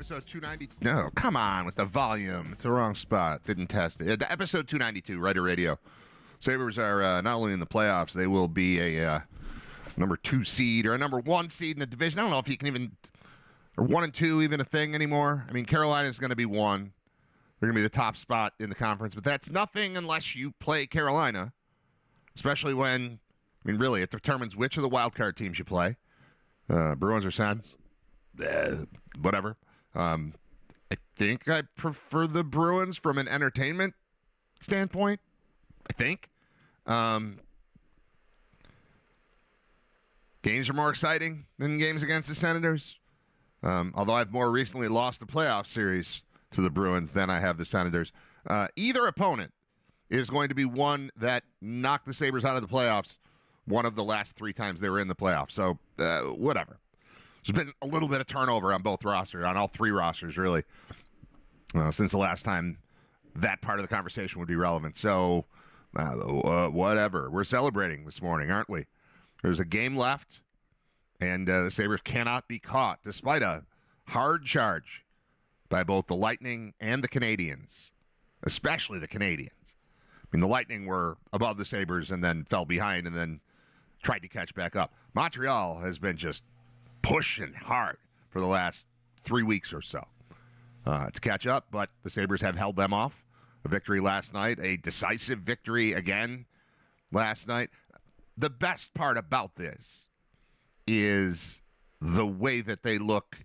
episode 290. No, come on with the volume. It's the wrong spot. Didn't test it. Episode 292, Riter Radio. Sabres are not only in the playoffs, they will be a number 2 seed or a number 1 seed in the division. I don't know if you can even, or 1 and 2 even a thing anymore. I mean, Carolina is going to be 1. They're going to be the top spot in the conference, but that's nothing unless you play Carolina, especially when, I mean, really, it determines which of the wild card teams you play. Bruins or Sens. Whatever. I think I prefer the Bruins from an entertainment standpoint. I think. Games are more exciting than games against the Senators. Although I've more recently lost the playoff series to the Bruins than I have the Senators. Either opponent is going to be one that knocked the Sabres out of the playoffs one of the last 3 times they were in the playoffs. So, whatever. There's been a little bit of turnover on both rosters, on all 3 rosters, really, since the last time that part of the conversation would be relevant. So, whatever. We're celebrating this morning, aren't we? There's a game left, and the Sabres cannot be caught, despite a hard charge by both the Lightning and the Canadiens, especially the Canadiens. I mean, the Lightning were above the Sabres and then fell behind and then tried to catch back up. Montreal has been just pushing hard for the last 3 weeks or so to catch up, but the Sabres have held them off. A victory last night, a decisive victory again last night. The best part about this is the way that they look,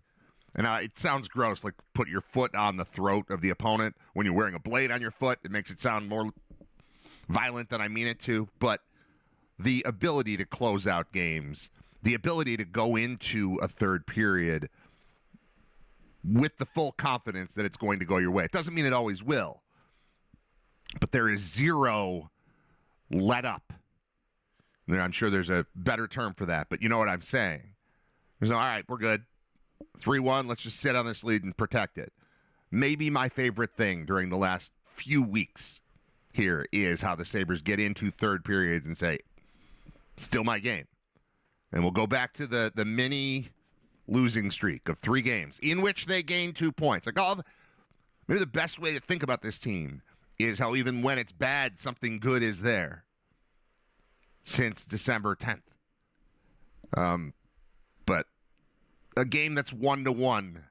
and it sounds gross, like put your foot on the throat of the opponent when you're wearing a blade on your foot. It makes it sound more violent than I mean it to, but the ability to close out games, the ability to go into a third period with the full confidence that it's going to go your way. It doesn't mean it always will, but there is zero let up. I'm sure there's a better term for that, but you know what I'm saying. There's no, all right, we're good. 3-1, let's just sit on this lead and protect it. Maybe my favorite thing during the last few weeks here is how the Sabres get into third periods and say, still my game. And we'll go back to the mini losing streak of 3 games in which they gained 2 points. Like, maybe the best way to think about this team is how even when it's bad, something good is there since December 10th. But a game that's 1-1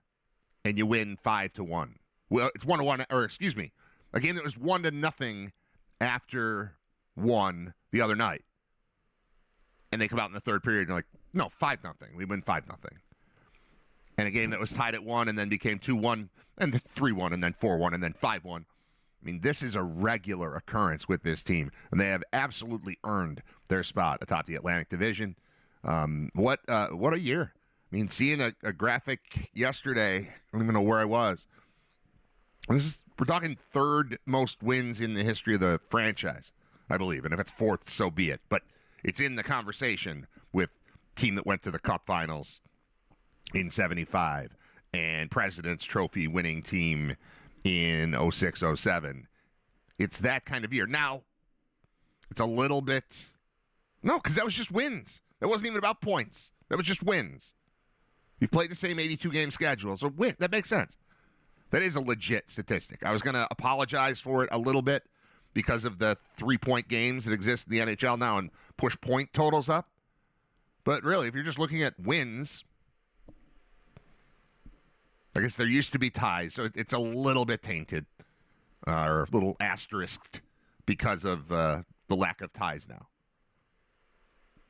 and you win 5-1. Well, it's 1-1, or excuse me, a game that was 1-0 after 1 the other night. And they come out in the third period and you're like, no, 5-0. We win 5-0. And a game that was tied at 1 and then became 2-1 and 3-1 and then 4-1 and then 5-1. I mean, this is a regular occurrence with this team, and they have absolutely earned their spot atop the Atlantic Division. What a year. I mean, seeing a graphic yesterday, I don't even know where I was. We're talking 3rd most wins in the history of the franchise, I believe. And if it's 4th, so be it. But it's in the conversation with team that went to the Cup Finals in 75 and President's Trophy winning team in 06-07. It's that kind of year. Now, it's a little bit... No, because that was just wins. That wasn't even about points. That was just wins. You've played the same 82-game schedule, so win. That makes sense. That is a legit statistic. I was going to apologize for it a little bit because of the 3-point games that exist in the NHL now and push point totals up. But really, if you're just looking at wins... I guess there used to be ties, so it's a little bit tainted, or a little asterisked because of the lack of ties now.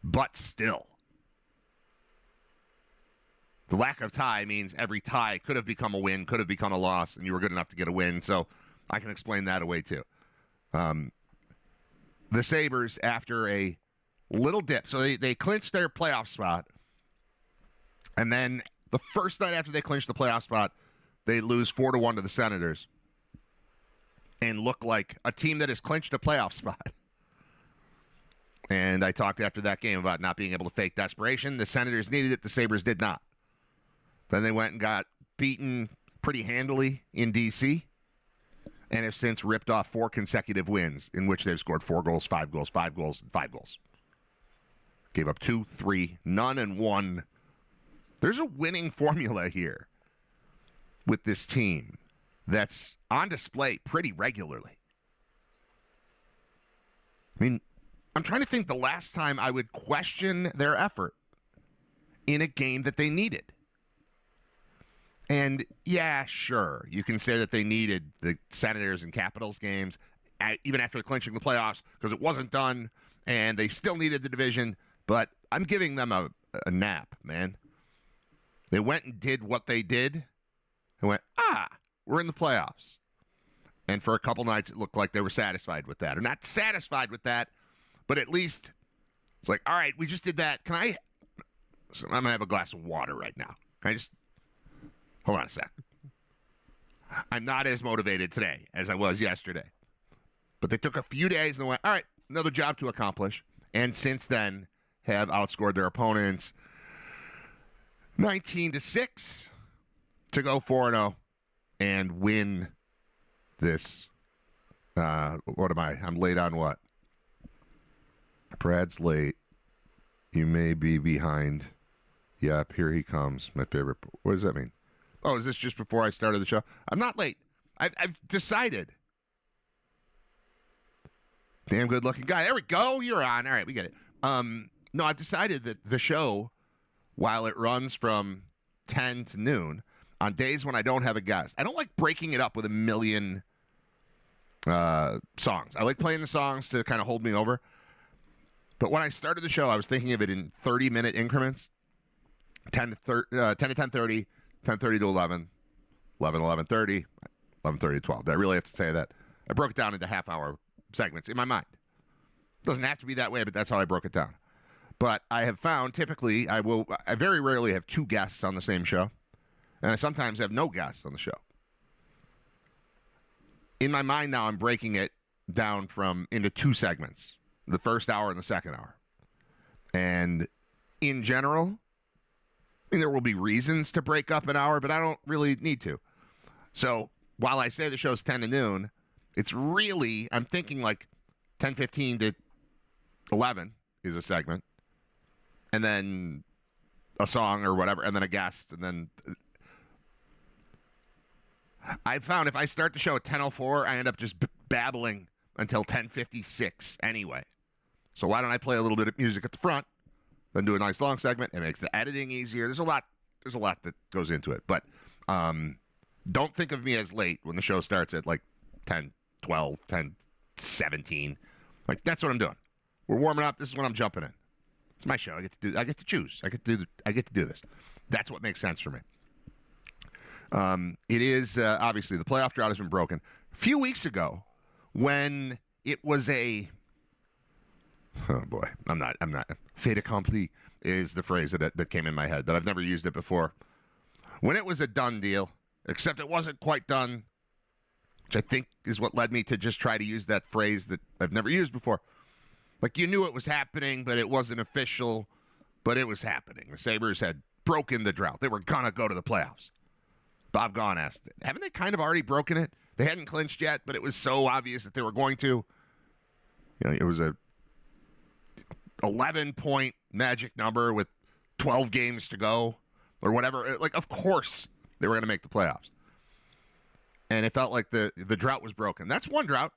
But still, the lack of tie means every tie could have become a win, could have become a loss, and you were good enough to get a win, so I can explain that away too. The Sabres, after a little dip, so they clinched their playoff spot, and then the first night after they clinched the playoff spot, they lose 4-1 to the Senators and look like a team that has clinched a playoff spot. And I talked after that game about not being able to fake desperation. The Senators needed it. The Sabres did not. Then they went and got beaten pretty handily in D.C. and have since ripped off 4 consecutive wins in which they've scored 4 goals, 5 goals, 5 goals, and 5 goals. Gave up 2, 3, none, and 1. There's a winning formula here. with this team that's on display pretty regularly. I mean, I'm trying to think the last time I would question their effort in a game that they needed. And yeah, sure, you can say that they needed the Senators and Capitals games even after clinching the playoffs because it wasn't done and they still needed the division, but I'm giving them a nap, man. They went and did what they did and went, we're in the playoffs. And for a couple nights, it looked like they were satisfied with that. Or not satisfied with that, but at least it's like, all right, we just did that. So I'm going to have a glass of water right now. Can I just, hold on a sec. I'm not as motivated today as I was yesterday. But they took a few days and went, all right, another job to accomplish. And since then have outscored their opponents 19-6 to go 4-0 and win this. What am I? I'm late on what? Brad's late. You may be behind. Yep, here he comes. My favorite. What does that mean? Oh, is this just before I started the show? I'm not late. I've decided. Damn good looking guy. There we go. You're on. All right, we get it. No, I've decided that the show, while it runs from 10 to noon, on days when I don't have a guest, I don't like breaking it up with a million songs. I like playing the songs to kind of hold me over. But when I started the show, I was thinking of it in 30-minute increments. 10 to 10:30, 10:30 to 11, 11:30, 11:30 to 12. Did I really have to say that? I broke it down into half-hour segments in my mind. It doesn't have to be that way, but that's how I broke it down. But I have found typically I very rarely have two guests on the same show, and I sometimes have no guests on the show. In my mind now, I'm breaking it down into two segments, the first hour and the second hour. And in general, I mean, there will be reasons to break up an hour, but I don't really need to. So while I say the show's 10 to noon, it's really, I'm thinking like 10:15 to 11 is a segment, and then a song or whatever, and then a guest, and then I found if I start the show at 10:04, I end up just babbling until 10:56 anyway. So why don't I play a little bit of music at the front, then do a nice long segment? It makes the editing easier. There's a lot that goes into it, but don't think of me as late when the show starts at like 10:12, 10:17. Like, that's what I'm doing. We're warming up. This is when I'm jumping in. It's my show. I get to choose. I get to do this. That's what makes sense for me. It is obviously the playoff drought has been broken. A few weeks ago, when it was oh boy, I'm not fait accompli is the phrase that came in my head, but I've never used it before. When it was a done deal, except it wasn't quite done, which I think is what led me to just try to use that phrase that I've never used before. Like, you knew it was happening, but it wasn't official, but it was happening. The Sabres had broken the drought. They were going to go to the playoffs. Bob Gaughan asked, haven't they kind of already broken it? They hadn't clinched yet, but it was so obvious that they were going to. You know, it was a 11-point magic number with 12 games to go or whatever. Like, of course they were going to make the playoffs. And it felt like the drought was broken. That's one drought.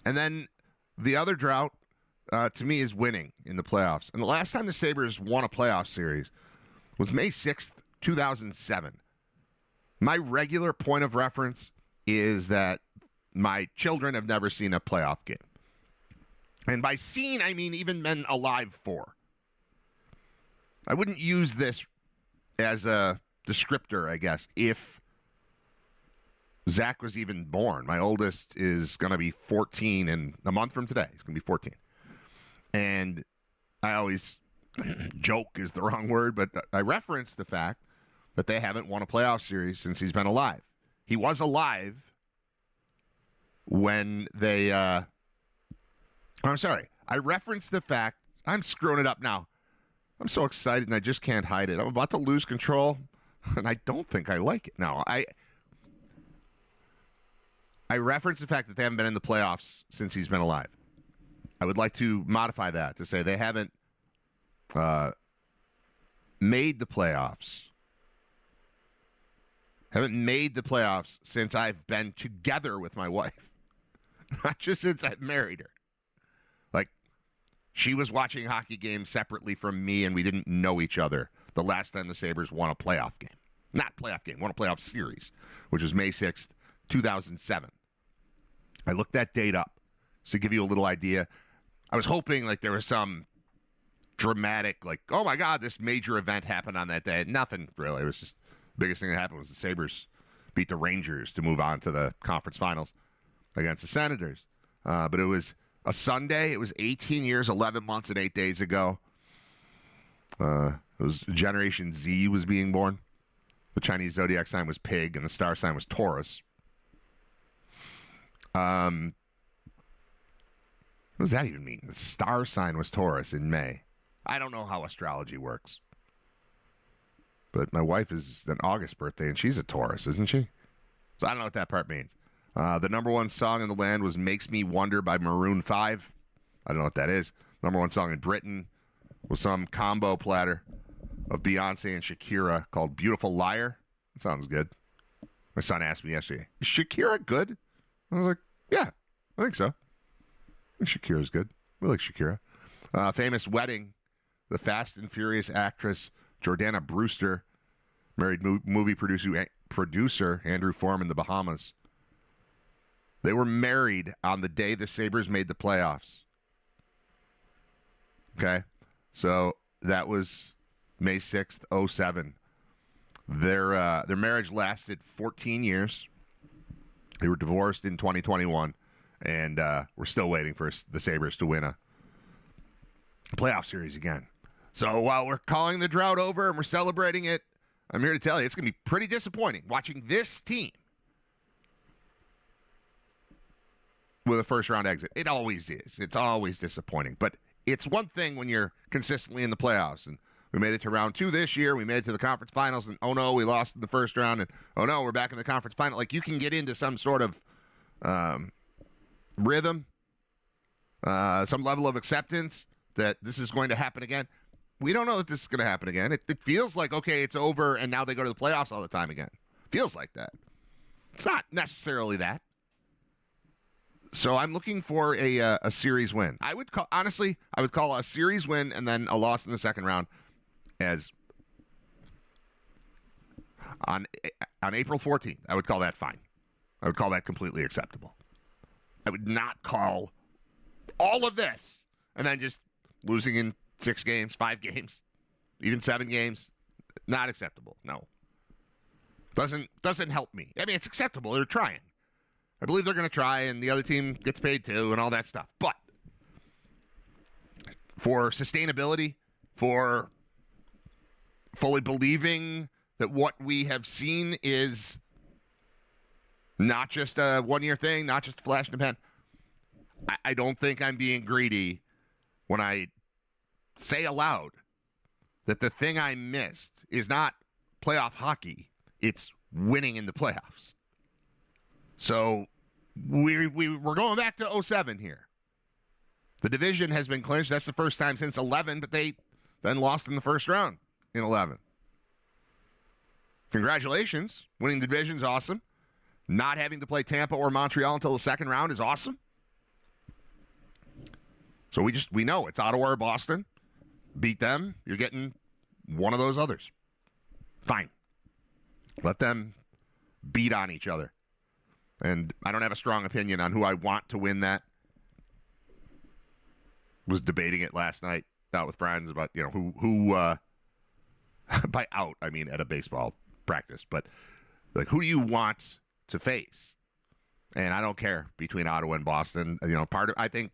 And then the other drought, to me, is winning in the playoffs. And the last time the Sabres won a playoff series was May 6th, 2007. My regular point of reference is that my children have never seen a playoff game. And by seen, I mean even been alive for. I wouldn't use this as a descriptor, I guess, if Zach was even born. My oldest is going to be 14 in a month from today. He's going to be 14. And I always joke is the wrong word, but I reference the fact that they haven't won a playoff series since he's been alive. He was alive when they I'm sorry. I referenced the fact, I'm screwing it up now. I'm so excited and I just can't hide it. I'm about to lose control, and I don't think I like it. No, I referenced the fact that they haven't been in the playoffs since he's been alive. I would like to modify that to say they haven't made the playoffs Haven't made the playoffs since I've been together with my wife. Not just since I've married her. Like, she was watching hockey games separately from me, and we didn't know each other the last time the Sabres won a playoff game. Not playoff game, won a playoff series, which was May 6th, 2007. I looked that date up to give you a little idea. I was hoping like there was some dramatic, like, oh my God, this major event happened on that day. Nothing really. It was just the biggest thing that happened was the Sabres beat the Rangers to move on to the conference finals against the Senators. But it was a Sunday. It was 18 years, 11 months, and 8 days ago. It was Generation Z was being born. The Chinese zodiac sign was Pig, and the star sign was Taurus. What does that even mean? The star sign was Taurus in May. I don't know how astrology works. But my wife is an August birthday, and she's a Taurus, isn't she? So I don't know what that part means. The number one song in the land was Makes Me Wonder by Maroon 5. I don't know what that is. Number one song in Britain was some combo platter of Beyonce and Shakira called Beautiful Liar. That sounds good. My son asked me yesterday, is Shakira good? I was like, yeah, I think so. I think Shakira's good. We like Shakira. Famous wedding. The Fast and Furious actress Jordana Brewster married movie producer Andrew Form in the Bahamas. They were married on the day the Sabres made the playoffs. Okay? So that was May 6th, 2007. Their marriage lasted 14 years. They were divorced in 2021, and we're still waiting for the Sabres to win a playoff series again. So while we're calling the drought over and we're celebrating it, I'm here to tell you it's going to be pretty disappointing watching this team with a first-round exit. It always is. It's always disappointing. But it's one thing when you're consistently in the playoffs. And we made it to round 2 this year. We made it to the conference finals. And, oh, no, we lost in the first round. And, oh, no, we're back in the conference final. Like, you can get into some sort of rhythm, some level of acceptance that this is going to happen again. We don't know that this is going to happen again. It feels like, okay, it's over, and now they go to the playoffs all the time again. Feels like that. It's not necessarily that. So I'm looking for a series win. I would call a series win and then a loss in the second round as on April 14th. I would call that fine. I would call that completely acceptable. I would not call all of this and then just losing in 6 games, 5 games, even 7 games. Not acceptable. No. Doesn't help me. I mean, it's acceptable. They're trying. I believe they're going to try, and the other team gets paid too, and all that stuff. But for sustainability, for fully believing that what we have seen is not just a one-year thing, not just a flash in the pan, I don't think I'm being greedy when I say aloud that the thing I missed is not playoff hockey, it's winning in the playoffs. So we're going back to 2007 here. The division has been clinched. That's the first time since 2011, but they then lost in the first round in 2011. Congratulations. Winning the division's awesome. Not having to play Tampa or Montreal until the second round is awesome. So we know it's Ottawa or Boston. Beat them. You're getting one of those others. Fine. Let them beat on each other. And I don't have a strong opinion on who I want to win that. Was debating it last night out with friends about, who by out, I mean at a baseball practice, but like, who do you want to face? And I don't care between Ottawa and Boston. I think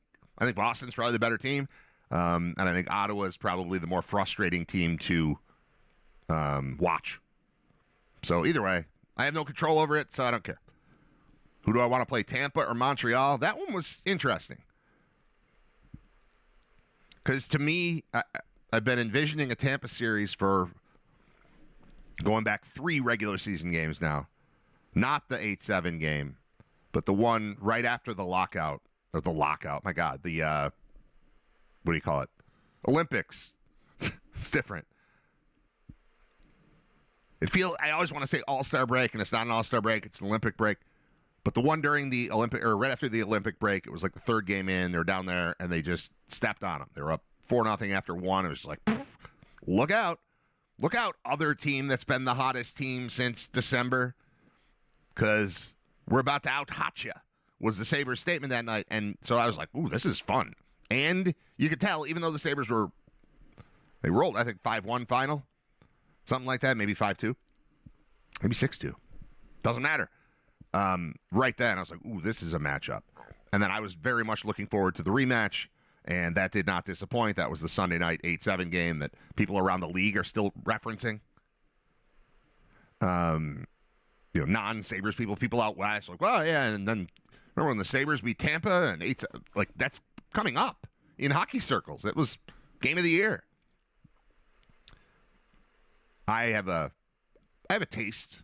Boston's probably the better team. And I think Ottawa is probably the more frustrating team to watch. So either way, I have no control over it, so I don't care. Who do I want to play, Tampa or Montreal? That one was interesting. Because to me, I've been envisioning a Tampa series for going back 3 regular season games now. Not the 8-7 game, but the one right after the lockout. Or the lockout, my God. The, what do you call it? Olympics. It's different. I always want to say All-Star break, and it's not an All-Star break, it's an Olympic break. But the one during the Olympic, or right after the Olympic break, it was like the third game in. They were down there, and they just stepped on them. They were up 4-0 after one. It was like, look out. Look out, other team that's been the hottest team since December, because we're about to out-hot you, was the Sabres statement that night. And so I was like, ooh, this is fun. And you could tell, even though the Sabres they rolled, I think, 5-1 final, something like that, maybe 5-2, maybe 6-2. Doesn't matter. Right then, I was like, ooh, this is a matchup. And then I was very much looking forward to the rematch, and that did not disappoint. That was the Sunday night 8-7 game that people around the league are still referencing. Non-Sabres people out west, like, well, yeah, and then remember when the Sabres beat Tampa and 8, like, that's coming up in hockey circles. It was game of the year. I have a taste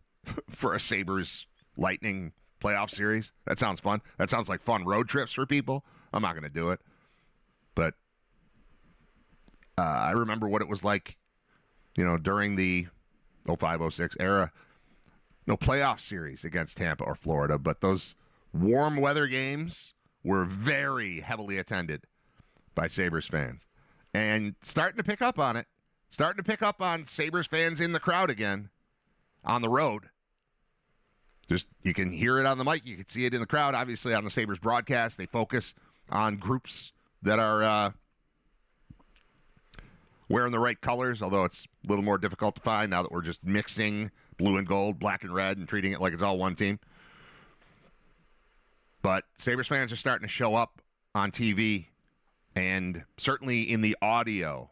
for a Sabres Lightning playoff series. That sounds fun. That sounds like fun road trips for people. I'm not going to do it. But I remember what it was like, during the 05-06 era. No playoff series against Tampa or Florida, but those warm weather games were very heavily attended by Sabres fans. And starting to pick up on it. Starting to pick up on Sabres fans in the crowd again on the road. Just, you can hear it on the mic. You can see it in the crowd. Obviously, on the Sabres broadcast, they focus on groups that are wearing the right colors, although it's a little more difficult to find now that we're just mixing blue and gold, black and red, and treating it like it's all one team. But Sabres fans are starting to show up on TV and certainly in the audio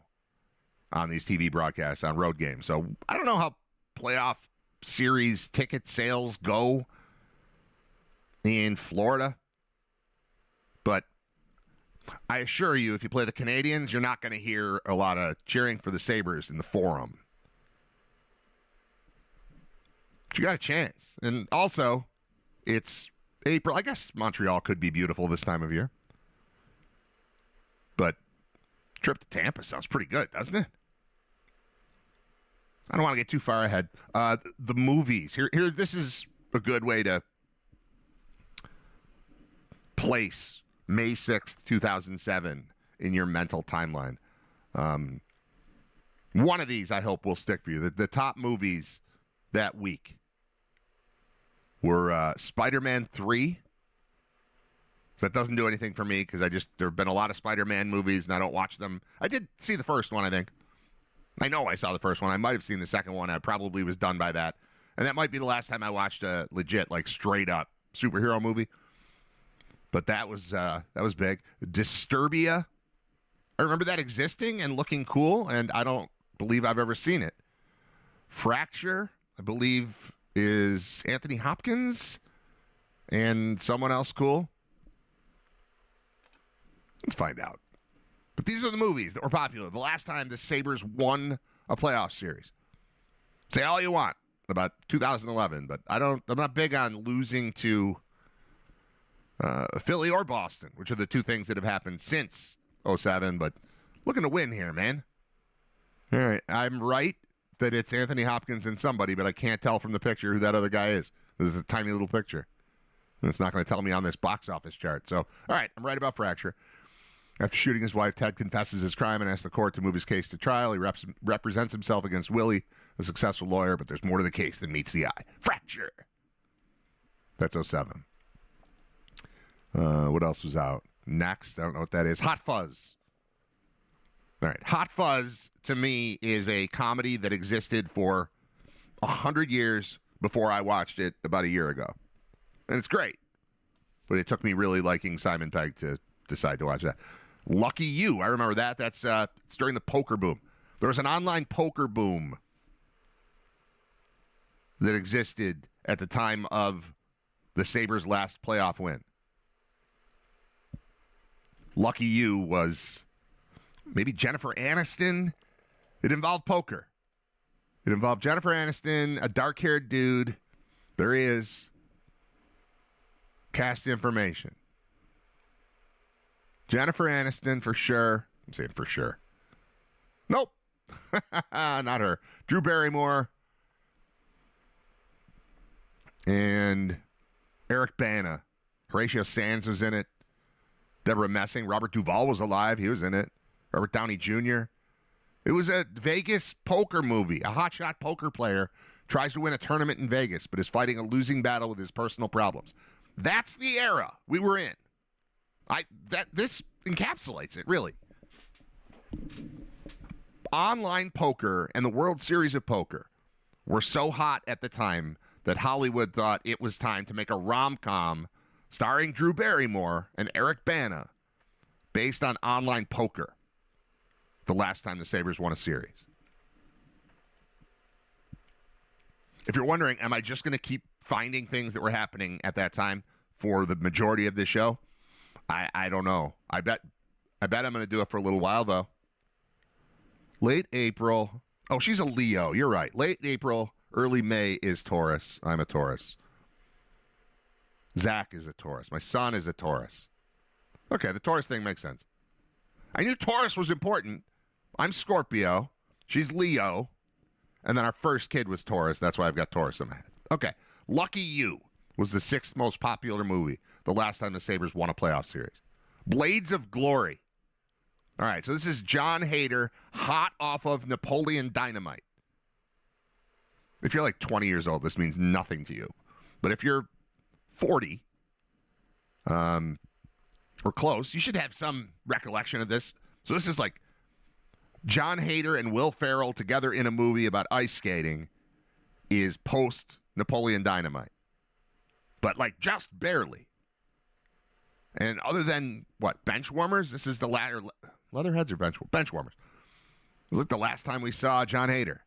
on these TV broadcasts on road games. So I don't know how playoff series ticket sales go in Florida, but I assure you, if you play the Canadians, you're not going to hear a lot of cheering for the Sabres in the Forum. But you got a chance. And also, it's April. I guess Montreal could be beautiful this time of year. But trip to Tampa sounds pretty good, doesn't it? I don't want to get too far ahead. The movies. Here. This is a good way to place May 6th, 2007 in your mental timeline. One of these, I hope, will stick for you. The top movies that week were Spider-Man 3. So that doesn't do anything for me because there have been a lot of Spider-Man movies and I don't watch them. I did see the first one, I think. I know I saw the first one. I might have seen the second one. I probably was done by that. And that might be the last time I watched a legit, like, straight-up superhero movie. But that was big. Disturbia. I remember that existing and looking cool, and I don't believe I've ever seen it. Fracture, I believe, is Anthony Hopkins and someone else cool. Let's find out. But these are the movies that were popular. The last time the Sabres won a playoff series. Say all you want about 2011, but I'm not big on losing to Philly or Boston, which are the two things that have happened since 07, but looking to win here, man. All right, I'm right that it's Anthony Hopkins and somebody, but I can't tell from the picture who that other guy is. This is a tiny little picture. And it's not going to tell me on this box office chart. So, all right, I'm right about Fracture. After shooting his wife, Ted confesses his crime and asks the court to move his case to trial. He represents himself against Willie, a successful lawyer, but there's more to the case than meets the eye. Fracture. That's 07. What else was out? Next, I don't know what that is. Hot Fuzz. All right. Hot Fuzz, to me, is a comedy that existed for 100 years before I watched it about a year ago. And it's great. But it took me really liking Simon Pegg to decide to watch that. Lucky You. I remember that. That's it's during the poker boom. There was an online poker boom that existed at the time of the Sabres' last playoff win. Lucky You was maybe Jennifer Aniston. It involved poker. It involved Jennifer Aniston, a dark-haired dude. There he is. Cast information. Jennifer Aniston for sure. I'm saying for sure. Nope. Not her. Drew Barrymore. And Eric Bana. Horatio Sands was in it. Deborah Messing. Robert Duvall was alive. He was in it. Robert Downey Jr. It was a Vegas poker movie. A hotshot poker player tries to win a tournament in Vegas, but is fighting a losing battle with his personal problems. That's the era we were in. This encapsulates it, really. Online poker and the World Series of Poker were so hot at the time that Hollywood thought it was time to make a rom-com starring Drew Barrymore and Eric Bana based on online poker the last time the Sabres won a series. If you're wondering, am I just going to keep finding things that were happening at that time for the majority of this show? I don't know. I bet I'm going to do it for a little while, though. Late April. Oh, she's a Leo. You're right. Late April, early May is Taurus. I'm a Taurus. Zach is a Taurus. My son is a Taurus. Okay, the Taurus thing makes sense. I knew Taurus was important. I'm Scorpio. She's Leo. And then our first kid was Taurus. That's why I've got Taurus in my head. Okay. Lucky You was the 6th most popular movie the last time the Sabres won a playoff series. Blades of Glory. All right, so this is John Hader, hot off of Napoleon Dynamite. If you're like 20 years old, this means nothing to you. But if you're 40, or close, you should have some recollection of this. So this is like John Hader and Will Ferrell together in a movie about ice skating is post Napoleon Dynamite. But like just barely. And other than, what, bench warmers? This is the Leatherheads or bench warmers. Look, the last time we saw John Hader.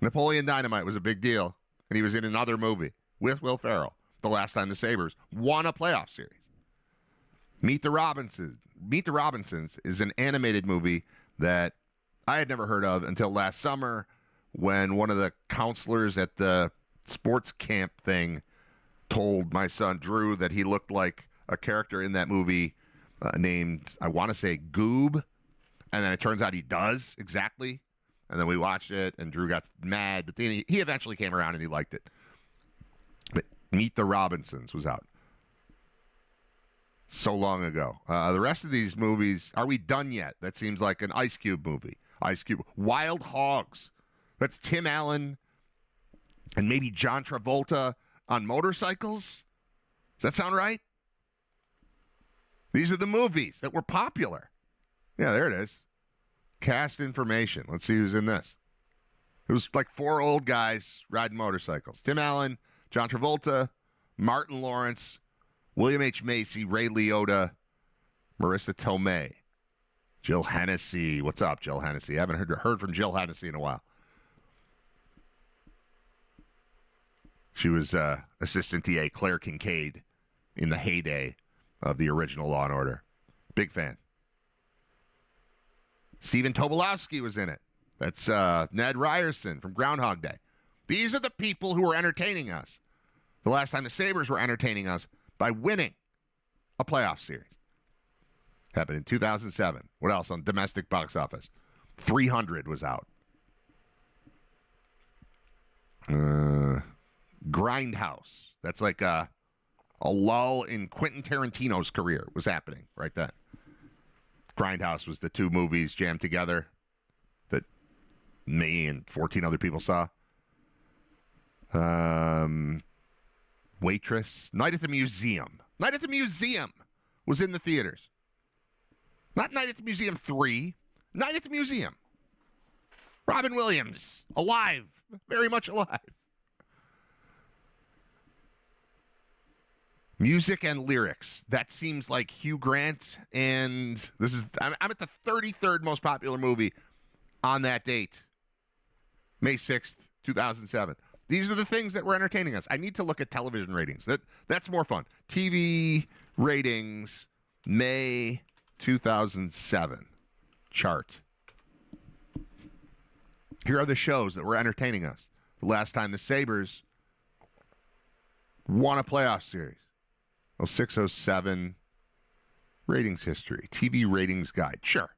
Napoleon Dynamite was a big deal, and he was in another movie with Will Ferrell the last time the Sabres won a playoff series. Meet the Robinsons. Meet the Robinsons is an animated movie that I had never heard of until last summer when one of the counselors at the sports camp thing told my son Drew that he looked like a character in that movie named, I want to say, Goob. And then it turns out he does, exactly. And then we watched it, and Drew got mad. But then he eventually came around, and he liked it. But Meet the Robinsons was out so long ago. The rest of these movies, are we done yet? That seems like an Ice Cube movie. Ice Cube. Wild Hogs. That's Tim Allen and maybe John Travolta on motorcycles. Does that sound right? These are the movies that were popular. Yeah, there it is. Cast information. Let's see who's in this. It was like 4 old guys riding motorcycles. Tim Allen, John Travolta, Martin Lawrence, William H. Macy, Ray Liotta, Marissa Tomei, Jill Hennessy. What's up, Jill Hennessy? I haven't heard from Jill Hennessy in a while. She was Assistant DA Claire Kincaid in the heyday of the original Law & Order. Big fan. Stephen Tobolowsky was in it. That's Ned Ryerson from Groundhog Day. These are the people who were entertaining us the last time the Sabres were entertaining us by winning a playoff series. Happened in 2007. What else on domestic box office? 300 was out. Grindhouse. That's like a lull in Quentin Tarantino's career was happening right then. Grindhouse was the 2 movies jammed together that me and 14 other people saw. Waitress. Night at the Museum. Night at the Museum was in the theaters. Not Night at the Museum 3. Night at the Museum. Robin Williams. Alive. Very much alive. Music and lyrics. That seems like Hugh Grant, and this is I'm at the 33rd most popular movie on that date. May 6th, 2007. These are the things that were entertaining us. I need to look at television ratings. That's more fun. TV ratings, May 2007 chart. Here are the shows that were entertaining us the last time the Sabres won a playoff series. 0607 ratings history. TV ratings guide. Sure.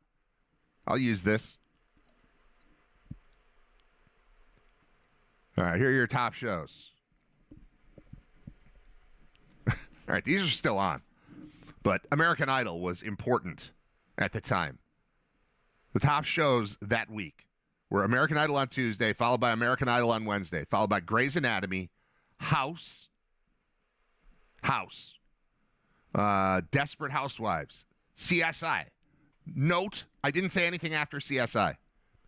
I'll use this. All right, here are your top shows. All right, these are still on. But American Idol was important at the time. The top shows that week were American Idol on Tuesday, followed by American Idol on Wednesday, followed by Grey's Anatomy, House, Desperate Housewives, CSI. Note, I didn't say anything after CSI.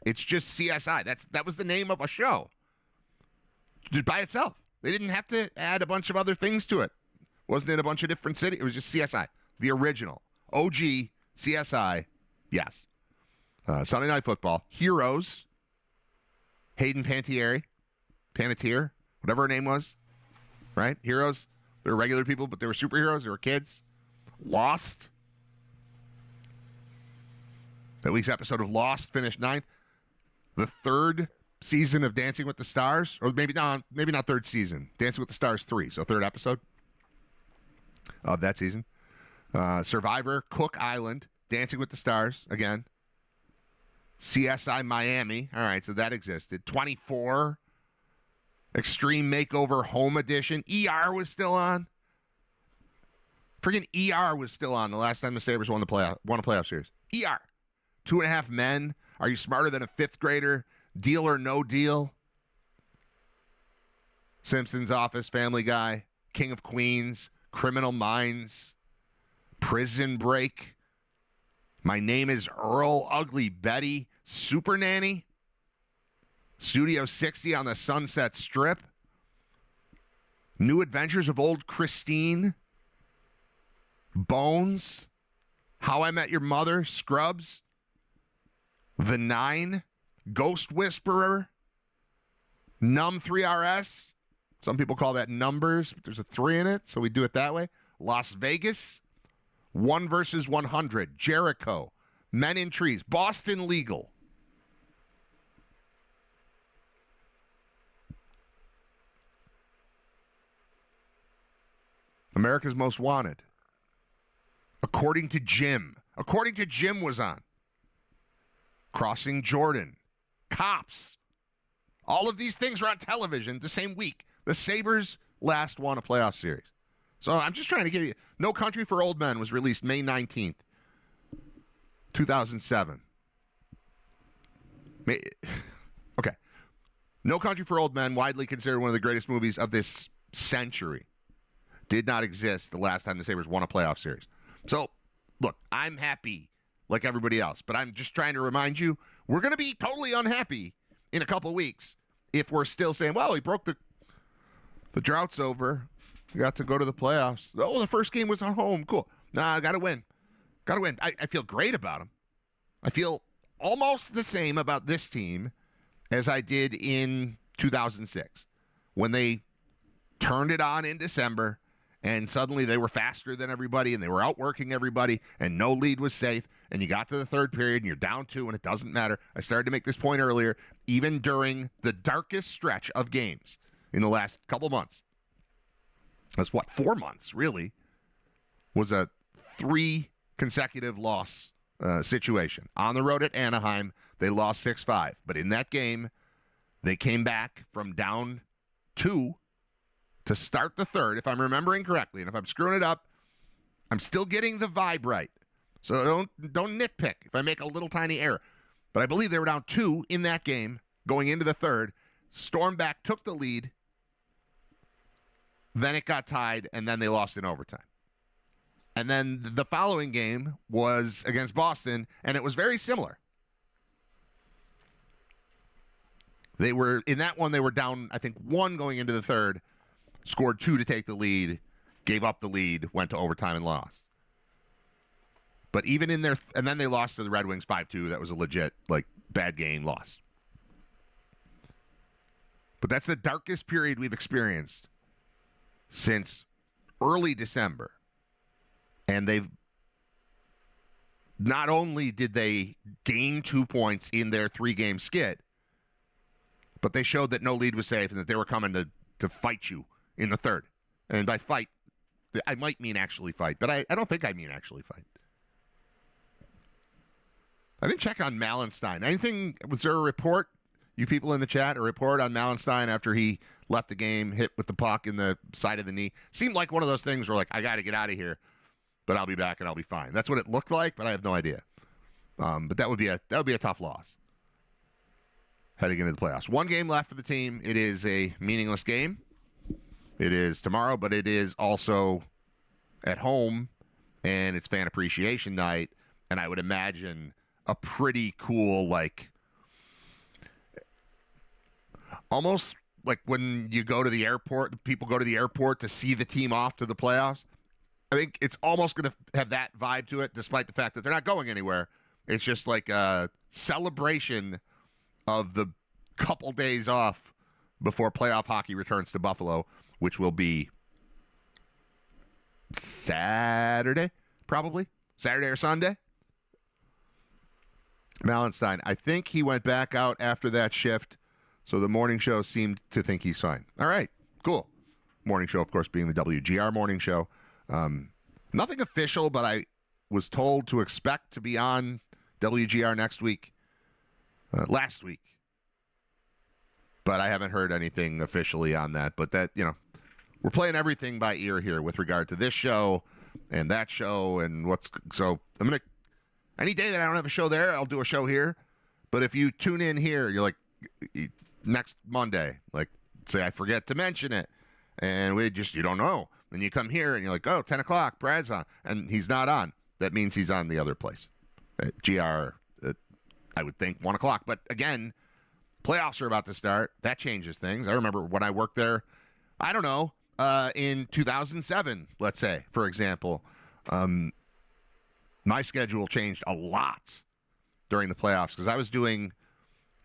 It's just CSI. That was the name of a show. Just by itself. They didn't have to add a bunch of other things to it. Wasn't in a bunch of different cities. It was just CSI. The original. OG, CSI, yes. Sunday Night Football. Heroes. Hayden Panettiere, whatever her name was. Right? Heroes. They were regular people, but they were superheroes. They were kids. Lost. That week's episode of Lost finished 9th. The third season of Dancing with the Stars, or maybe not third season. Dancing with the Stars 3, so third episode of that season. Survivor, Cook Island, Dancing with the Stars, again. CSI Miami, all right, so that existed. 24, Extreme Makeover Home Edition. ER was still on. Freaking ER was still on the last time the Sabres won a playoff series. ER. 2.5 Men. Are you smarter than a fifth grader? Deal or No Deal. Simpsons Office, Family Guy, King of Queens, Criminal Minds, Prison Break, My Name is Earl, Ugly Betty, Super Nanny, Studio 60 on the Sunset Strip, New Adventures of Old Christine, Bones, How I Met Your Mother, Scrubs, The Nine, Ghost Whisperer, Numb 3RS. Some people call that Numbers, but there's a 3 in it, so we do it that way. Las Vegas, 1 versus 100, Jericho, Men in Trees, Boston Legal. America's Most Wanted. According to Jim was on. Crossing Jordan. Cops. All of these things were on television the same week. The Sabres last won a playoff series. So I'm just trying to give you... No Country for Old Men was released May 19th, 2007. Okay. No Country for Old Men, widely considered one of the greatest movies of this century, did not exist the last time the Sabres won a playoff series. So, look, I'm happy like everybody else, but I'm just trying to remind you, we're going to be totally unhappy in a couple weeks if we're still saying, well, he broke the drought's over. We got to go to the playoffs. Oh, the first game was at home. Cool. Nah, I got to win. Got to win. I feel great about them. I feel almost the same about this team as I did in 2006 when they turned it on in December and suddenly they were faster than everybody and they were outworking everybody and no lead was safe and you got to the third period and you're down 2 and it doesn't matter. I started to make this point earlier, even during the darkest stretch of games in the last couple months. That's 4 months, really, was a 3 consecutive loss situation. On the road at Anaheim, they lost 6-5. But in that game, they came back from down 2 to start the third, if I'm remembering correctly. And if I'm screwing it up, I'm still getting the vibe right. So don't nitpick if I make a little tiny error. But I believe they were down 2 in that game going into the third. Stormed back, took the lead. Then it got tied, and then they lost in overtime. And then the following game was against Boston, and it was very similar. They were, in that one, they were down, I think, 1 going into the third, scored 2 to take the lead, gave up the lead, went to overtime and lost. But even in their, and then they lost to the Red Wings 5-2. That was a legit, bad game loss. But that's the darkest period we've experienced since early December. And they've not only did they gain 2 points in their 3-game skid, but they showed that no lead was safe and that they were coming to fight you in the third. And by fight, I might mean actually fight, but I don't think I mean actually fight. I didn't check on Malenstein. Was there a report You people in the chat, a report on Malenstein after he left the game, hit with the puck in the side of the knee. Seemed like one of those things where, like, I got to get out of here, but I'll be back and I'll be fine. That's what it looked like, but I have no idea. But that would be a tough loss heading into the playoffs. One game left for the team. It is a meaningless game. It is tomorrow, but it is also at home, and it's fan appreciation night, and I would imagine a pretty cool, like, almost like when you go to the airport, people go to the airport to see the team off to the playoffs. I think it's almost going to have that vibe to it, despite the fact that they're not going anywhere. It's just like a celebration of the couple days off before playoff hockey returns to Buffalo, which will be Saturday, probably. Saturday or Sunday. Malenstein, I think he went back out after that shift, so the morning show seemed to think he's fine. All right, cool. Morning show, of course, being the WGR morning show. Nothing official, but I was told to expect to be on WGR next week, last week. But I haven't heard anything officially on that. But that, we're playing everything by ear here with regard to this show and that show and so I'm going to, any day that I don't have a show there, I'll do a show here. But if you tune in here, you're like, next Monday, like, say I forget to mention it, and you don't know. Then you come here and you're like, oh, 10 o'clock, Brad's on. And he's not on. That means he's on the other place. GR, I would think 1 o'clock. But again, playoffs are about to start. That changes things. I remember when I worked there, I don't know, in 2007, let's say, for example, my schedule changed a lot during the playoffs because I was doing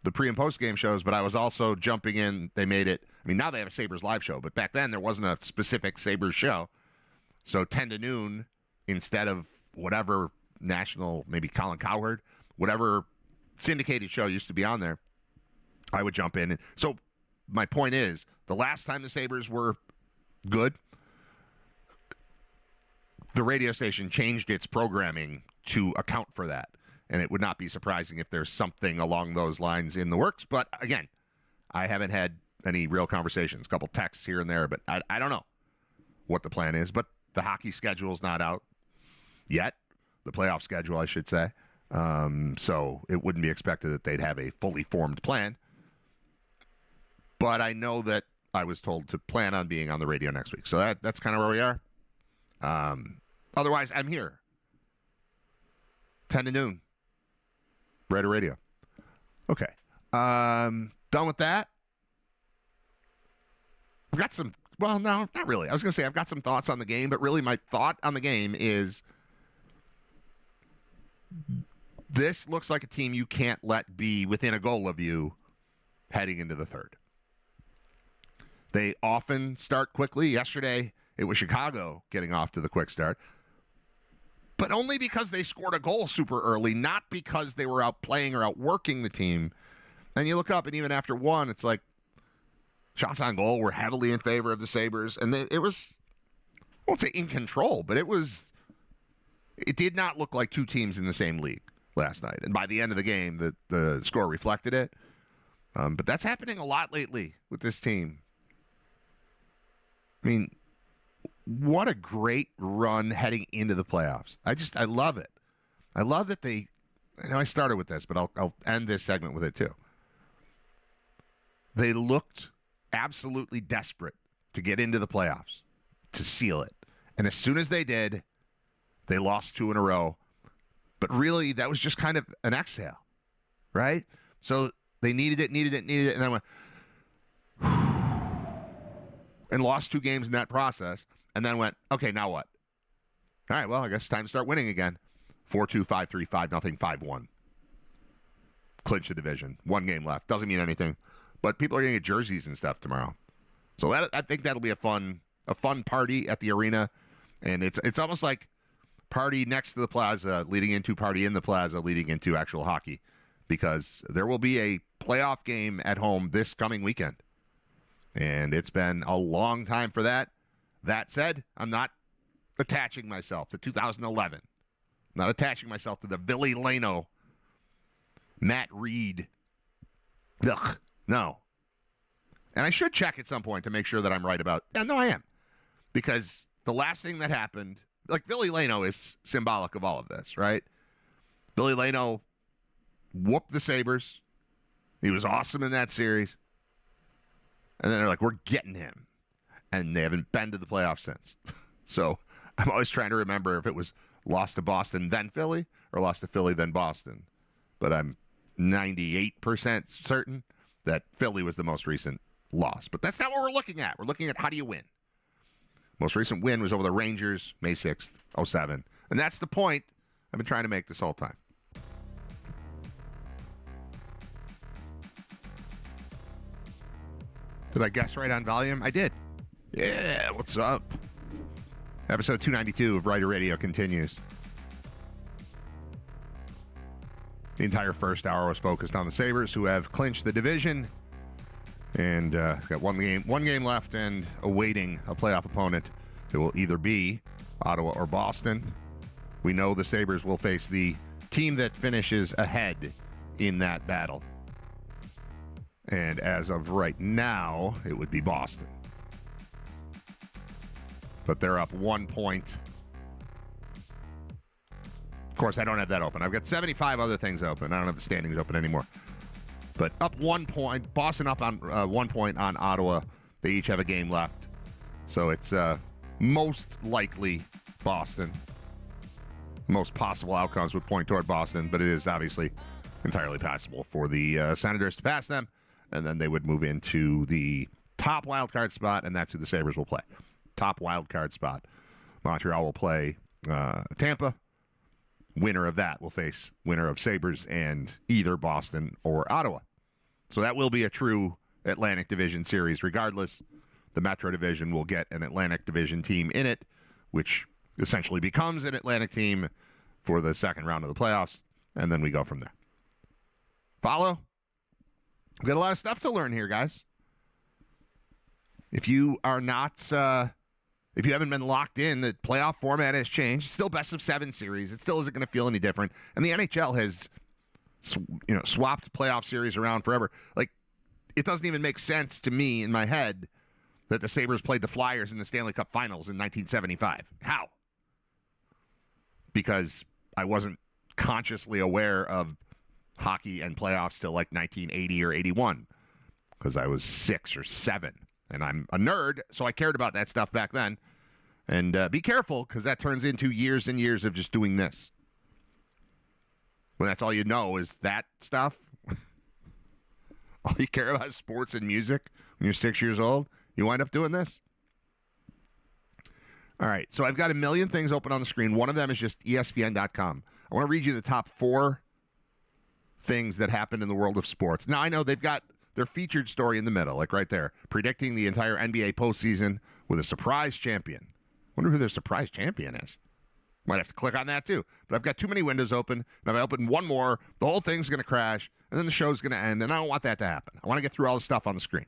the pre- and post-game shows, but I was also jumping in. They made it. I mean, now they have a Sabres live show, but back then there wasn't a specific Sabres show. So 10 to noon instead of whatever national, maybe Colin Cowherd, whatever syndicated show used to be on there, I would jump in. And so my point is, the last time the Sabres were good, the radio station changed its programming to account for that. And it would not be surprising if there's something along those lines in the works. But again, I haven't had any real conversations, a couple texts here and there, but I don't know what the plan is. But the hockey schedule's not out yet, the playoff schedule, I should say. So it wouldn't be expected that they'd have a fully formed plan. But I know that I was told to plan on being on the radio next week. So that's kind of where we are. Otherwise, I'm here. 10 to noon. Riter Radio. Okay. Done with that. I've got some, well, no, not really. I was going to say I've got some thoughts on the game, but really my thought on the game is this looks like a team you can't let be within a goal of you heading into the third. They often start quickly. Yesterday, it was Chicago getting off to the quick start. But only because they scored a goal super early, not because they were outplaying or outworking the team. And you look up, and even after one, it's like shots on goal were heavily in favor of the Sabres. And it was, I won't say in control, but it did not look like two teams in the same league last night. And by the end of the game, the score reflected it. But that's happening a lot lately with this team. I mean, what a great run heading into the playoffs. I love it. I love that I started with this, but I'll end this segment with it too. They looked absolutely desperate to get into the playoffs, to seal it. And as soon as they did, they lost 2 in a row. But really, that was just kind of an exhale, right? So they needed it, and then went, and lost 2 games in that process. And then went, okay, now what? All right, well, I guess it's time to start winning again. 4-2, 5-3, 5-0, 5-1. Clinch the division. 1 game left. Doesn't mean anything. But people are going to get jerseys and stuff tomorrow. So I think that'll be a fun party at the arena. And it's almost like party next to the plaza, leading into party in the plaza, leading into actual hockey. Because there will be a playoff game at home this coming weekend. And it's been a long time for that. That said, I'm not attaching myself to 2011. I'm not attaching myself to the Billy Lano, Matt Reed Ugh, no. And I should check at some point to make sure that I'm right about. Yeah, no, I am. Because the last thing that happened, like Billy Lano is symbolic of all of this, right? Billy Lano whooped the Sabres. He was awesome in that series. And then they're like, we're getting him. And they haven't been to the playoffs since. So I'm always trying to remember if it was lost to Boston, then Philly, or lost to Philly, then Boston. But I'm 98% certain that Philly was the most recent loss. But that's not what we're looking at. We're looking at how do you win. Most recent win was over the Rangers, May 6th, 07. And that's the point I've been trying to make this whole time. Did I guess right on volume? I did. Yeah, what's up? Episode 292 of Riter Radio continues. The entire first hour was focused on the Sabres, who have clinched the division and got one game left and awaiting a playoff opponent. It will either be Ottawa or Boston. We know the Sabres will face the team that finishes ahead in that battle. And as of right now, it would be Boston. But they're up 1 point. Of course, I don't have that open. I've got 75 other things open. I don't have the standings open anymore. But up 1 point. Boston up on 1 point on Ottawa. They each have a game left. So it's most likely Boston. Most possible outcomes would point toward Boston, but it is obviously entirely possible for the Senators to pass them. And then they would move into the top wild card spot, and that's who the Sabres will play. Top wild card spot. Montreal will play Tampa. Winner of that will face winner of Sabres and either Boston or Ottawa. So that will be a true Atlantic Division series regardless. The Metro Division will get an Atlantic Division team in it, which essentially becomes an Atlantic team for the second round of the playoffs, and then we go from there. Follow? We've got a lot of stuff to learn here, guys. If you are not, if you haven't been locked in, the playoff format has changed. It's still best of 7 series. It still isn't going to feel any different. And the NHL has, swapped playoff series around forever. Like, it doesn't even make sense to me in my head that the Sabres played the Flyers in the Stanley Cup Finals in 1975. How? Because I wasn't consciously aware of hockey and playoffs till like 1980 or 81 because I was 6 or 7 and I'm a nerd, so I cared about that stuff back then. And be careful because that turns into years and years of just doing this when that's all you know is that stuff. All you care about is sports and music when you're 6 years old. You wind up doing this. All right, so I've got a million things open on the screen. One of them is just ESPN.com. I want to read you the top 4 things that happened in the world of sports. Now, I know they've got their featured story in the middle, like right there, predicting the entire NBA postseason with a surprise champion. Wonder who their surprise champion is. Might have to click on that too. But I've got too many windows open, and if I open one more, the whole thing's going to crash, and then the show's going to end, and I don't want that to happen. I want to get through all the stuff on the screen.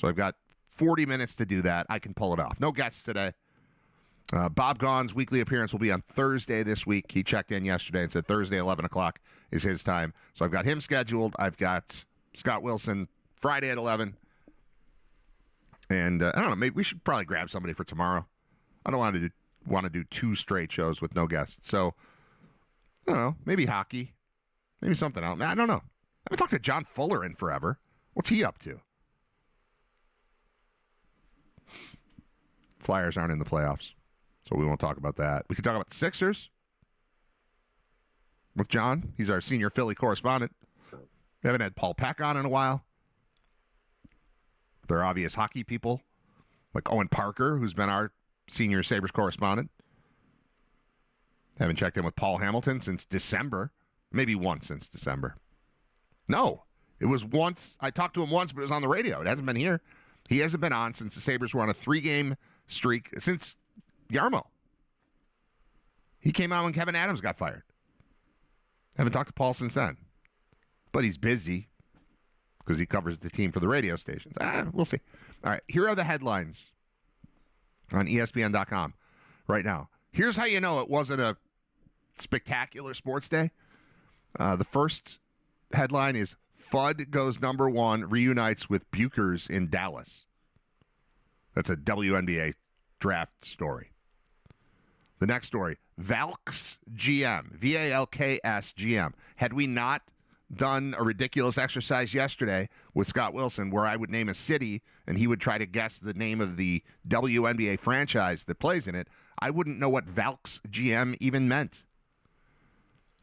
So I've got 40 minutes to do that. I can pull it off. No guests today. Bob Gaughan's weekly appearance will be on Thursday this week. He checked in yesterday and said Thursday, 11 o'clock is his time. So I've got him scheduled. I've got Scott Wilson Friday at 11. And I don't know, maybe we should probably grab somebody for tomorrow. I don't want to do 2 straight shows with no guests. So, I don't know, maybe hockey. Maybe something else. I don't know. I haven't talked to John Fuller in forever. What's he up to? Flyers aren't in the playoffs. So we won't talk about that. We can talk about the Sixers with John. He's our senior Philly correspondent. We haven't had Paul Peck on in a while. They're obvious hockey people, like Owen Parker, who's been our senior Sabres correspondent. Haven't checked in with Paul Hamilton since December. Maybe once since December. No, it was once. I talked to him once, but it was on the radio. It hasn't been here. He hasn't been on since the Sabres were on a 3-game streak since Yarmo. He came out when Kevin Adams got fired. Haven't talked to Paul since then. But he's busy because he covers the team for the radio stations. We'll see. All right, here are the headlines on ESPN.com right now. Here's how you know it wasn't a spectacular sports day. The first headline is Fudd goes number 1, reunites with Bukers in Dallas. That's a WNBA draft story. The next story, Valks GM, Valks GM. Had we not done a ridiculous exercise yesterday with Scott Wilson where I would name a city and he would try to guess the name of the WNBA franchise that plays in it, I wouldn't know what Valks GM even meant.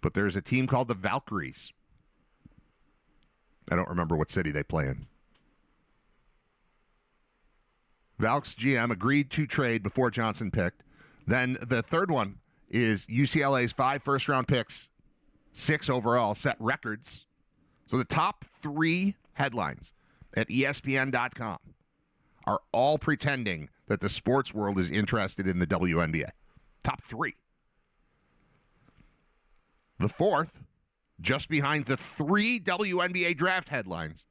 But there's a team called the Valkyries. I don't remember what city they play in. Valks GM agreed to trade before Johnson picked. Then the third one is UCLA's 5 first-round picks, 6 overall, set records. So the top 3 headlines at ESPN.com are all pretending that the sports world is interested in the WNBA. Top 3. The fourth, just behind the 3 WNBA draft headlines,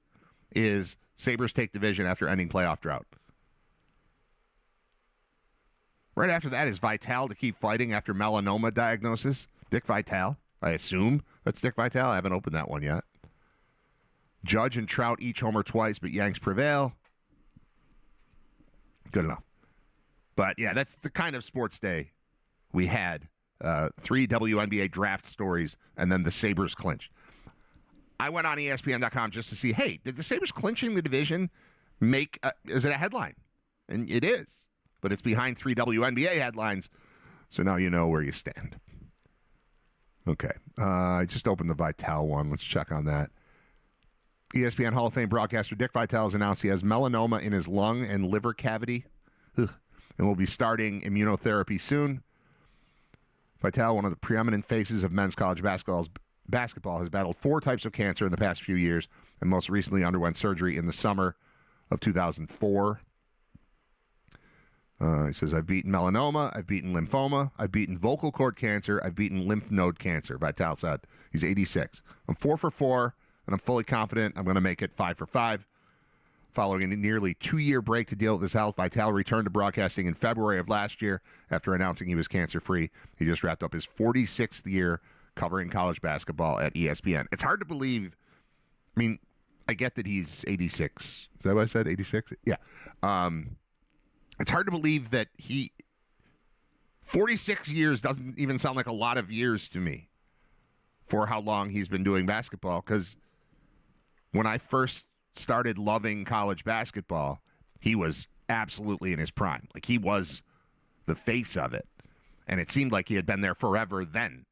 is Sabres take division after ending playoff drought. Right after that is Vitale to keep fighting after melanoma diagnosis. Dick Vitale, I assume that's Dick Vitale. I haven't opened that one yet. Judge and Trout each homer twice, but Yanks prevail. Good enough. But yeah, that's the kind of sports day we had. 3 WNBA draft stories, and then the Sabres clinched. I went on ESPN.com just to see, hey, did the Sabres clinching the division is it a headline? And it is. But it's behind 3 WNBA headlines, so now you know where you stand. Okay. I just opened the Vitale one. Let's check on that. ESPN Hall of Fame broadcaster Dick Vitale has announced he has melanoma in his lung and liver cavity and will be starting immunotherapy soon. Vitale, one of the preeminent faces of men's college basketball, has battled 4 types of cancer in the past few years and most recently underwent surgery in the summer of 2004. He says, I've beaten melanoma, I've beaten lymphoma, I've beaten vocal cord cancer, I've beaten lymph node cancer, Vitale said. He's 86. I'm 4 for 4, and I'm fully confident I'm going to make it 5 for 5. Following a nearly 2-year break to deal with his health, Vitale returned to broadcasting in February of last year after announcing he was cancer-free. He just wrapped up his 46th year covering college basketball at ESPN. It's hard to believe. I mean, I get that he's 86. Is that what I said, 86? Yeah. It's hard to believe that 46 years doesn't even sound like a lot of years to me for how long he's been doing basketball. Because when I first started loving college basketball, he was absolutely in his prime. Like, he was the face of it. And it seemed like he had been there forever then.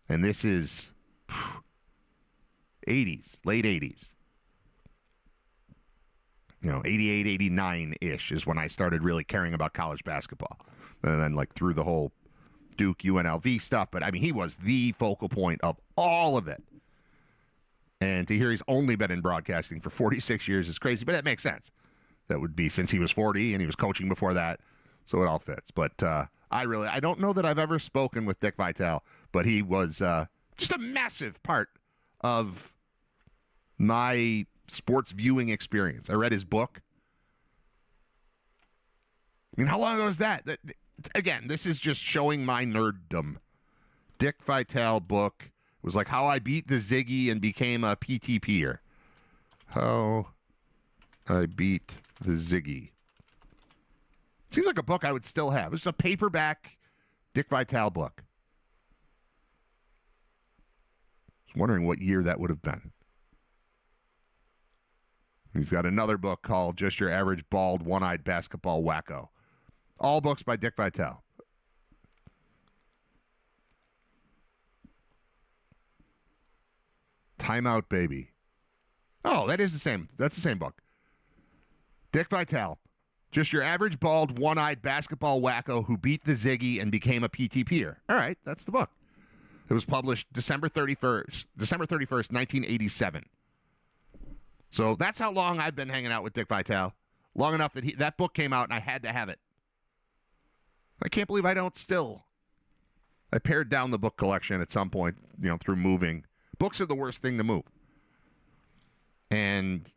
And this is 80s, late 80s. 88, 89-ish is when I started really caring about college basketball. And then, through the whole Duke UNLV stuff. But, I mean, he was the focal point of all of it. And to hear he's only been in broadcasting for 46 years is crazy, but it makes sense. That would be since he was 40, and he was coaching before that, so it all fits. But I don't know that I've ever spoken with Dick Vitale, but he was just a massive part of my sports viewing experience. I read his book. I mean, how long ago was that? Again, this is just showing my nerddom. Dick Vitale book. It was like How I Beat the Ziggy and Became a PTPer. How I Beat the Ziggy. Seems like a book I would still have. It's a paperback Dick Vitale book. I was wondering what year that would have been. He's got another book called Just Your Average Bald One-Eyed Basketball Wacko. All books by Dick Vitale. Timeout Baby. Oh, that is the same. That's the same book. Dick Vitale. Just Your Average Bald One-Eyed Basketball Wacko who beat the Ziggy and became a PTPer. All right, that's the book. It was published December 31st, 1987. So that's how long I've been hanging out with Dick Vitale. Long enough that that book came out and I had to have it. I can't believe I don't still. I pared down the book collection at some point, through moving. Books are the worst thing to move. And,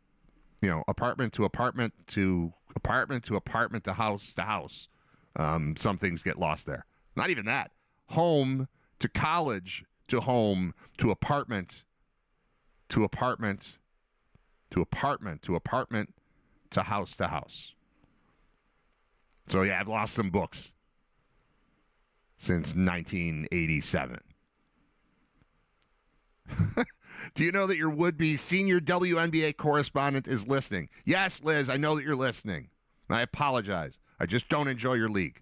apartment to apartment to apartment to apartment to house to house. Some things get lost there. Not even that. Home to college to home to apartment to apartment to apartment to apartment to house to house. So, yeah, I've lost some books since 1987. Do you know that your would-be senior WNBA correspondent is listening? Yes, Liz, I know that you're listening. I apologize. I just don't enjoy your league.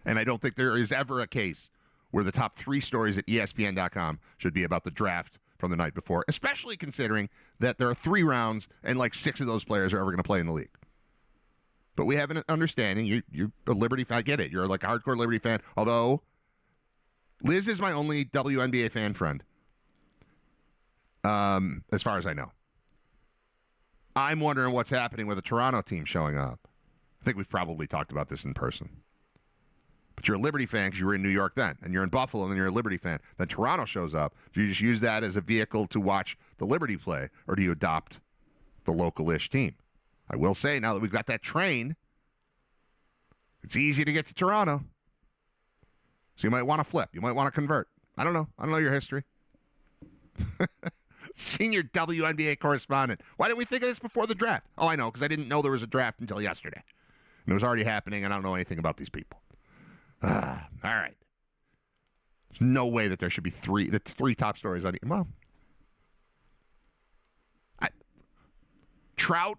And I don't think there is ever a case where the top 3 stories at ESPN.com should be about the draft from the night before, especially considering that there are 3 rounds and like 6 of those players are ever going to play in the league. But we have an understanding. You're a Liberty fan. I get it. You're like a hardcore Liberty fan. Although, Liz is my only WNBA fan friend, as far as I know. I'm wondering what's happening with the Toronto team showing up. I think we've probably talked about this in person. But you're a Liberty fan because you were in New York then, and you're in Buffalo, and then you're a Liberty fan. Then Toronto shows up. Do you just use that as a vehicle to watch the Liberty play, or do you adopt the local-ish team? I will say, now that we've got that train, it's easy to get to Toronto. So you might want to flip. You might want to convert. I don't know. I don't know your history. Senior WNBA correspondent. Why didn't we think of this before the draft? Oh, I know, because I didn't know there was a draft until yesterday. And it was already happening, and I don't know anything about these people. All right. There's no way that there should be 3 top stories on it. Well, Trout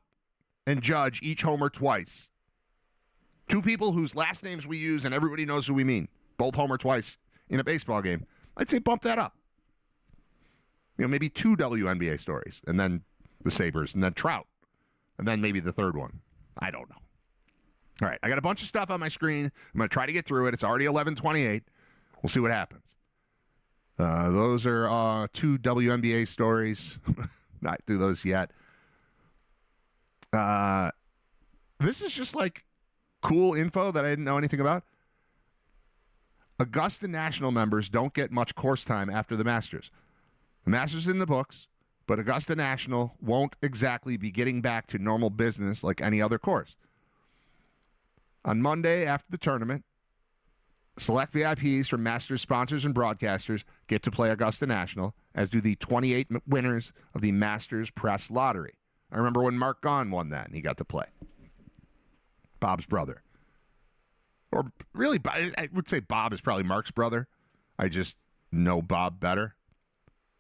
and Judge each homer twice. 2 people whose last names we use and everybody knows who we mean. Both homer twice in a baseball game. I'd say bump that up. Maybe 2 WNBA stories, and then the Sabres, and then Trout, and then maybe the third one. I don't know. All right, I got a bunch of stuff on my screen. I'm going to try to get through it. It's already 11:28. We'll see what happens. Those are 2 WNBA stories. Not do those yet. This is just like cool info that I didn't know anything about. Augusta National members don't get much course time after the Masters. The Masters in the books, but Augusta National won't exactly be getting back to normal business like any other course. On Monday after the tournament, select VIPs from Masters sponsors and broadcasters get to play Augusta National, as do the 28 winners of the Masters Press Lottery. I remember when Mark Gahn won that, and he got to play. Bob's brother. Or really, I would say Bob is probably Mark's brother. I just know Bob better.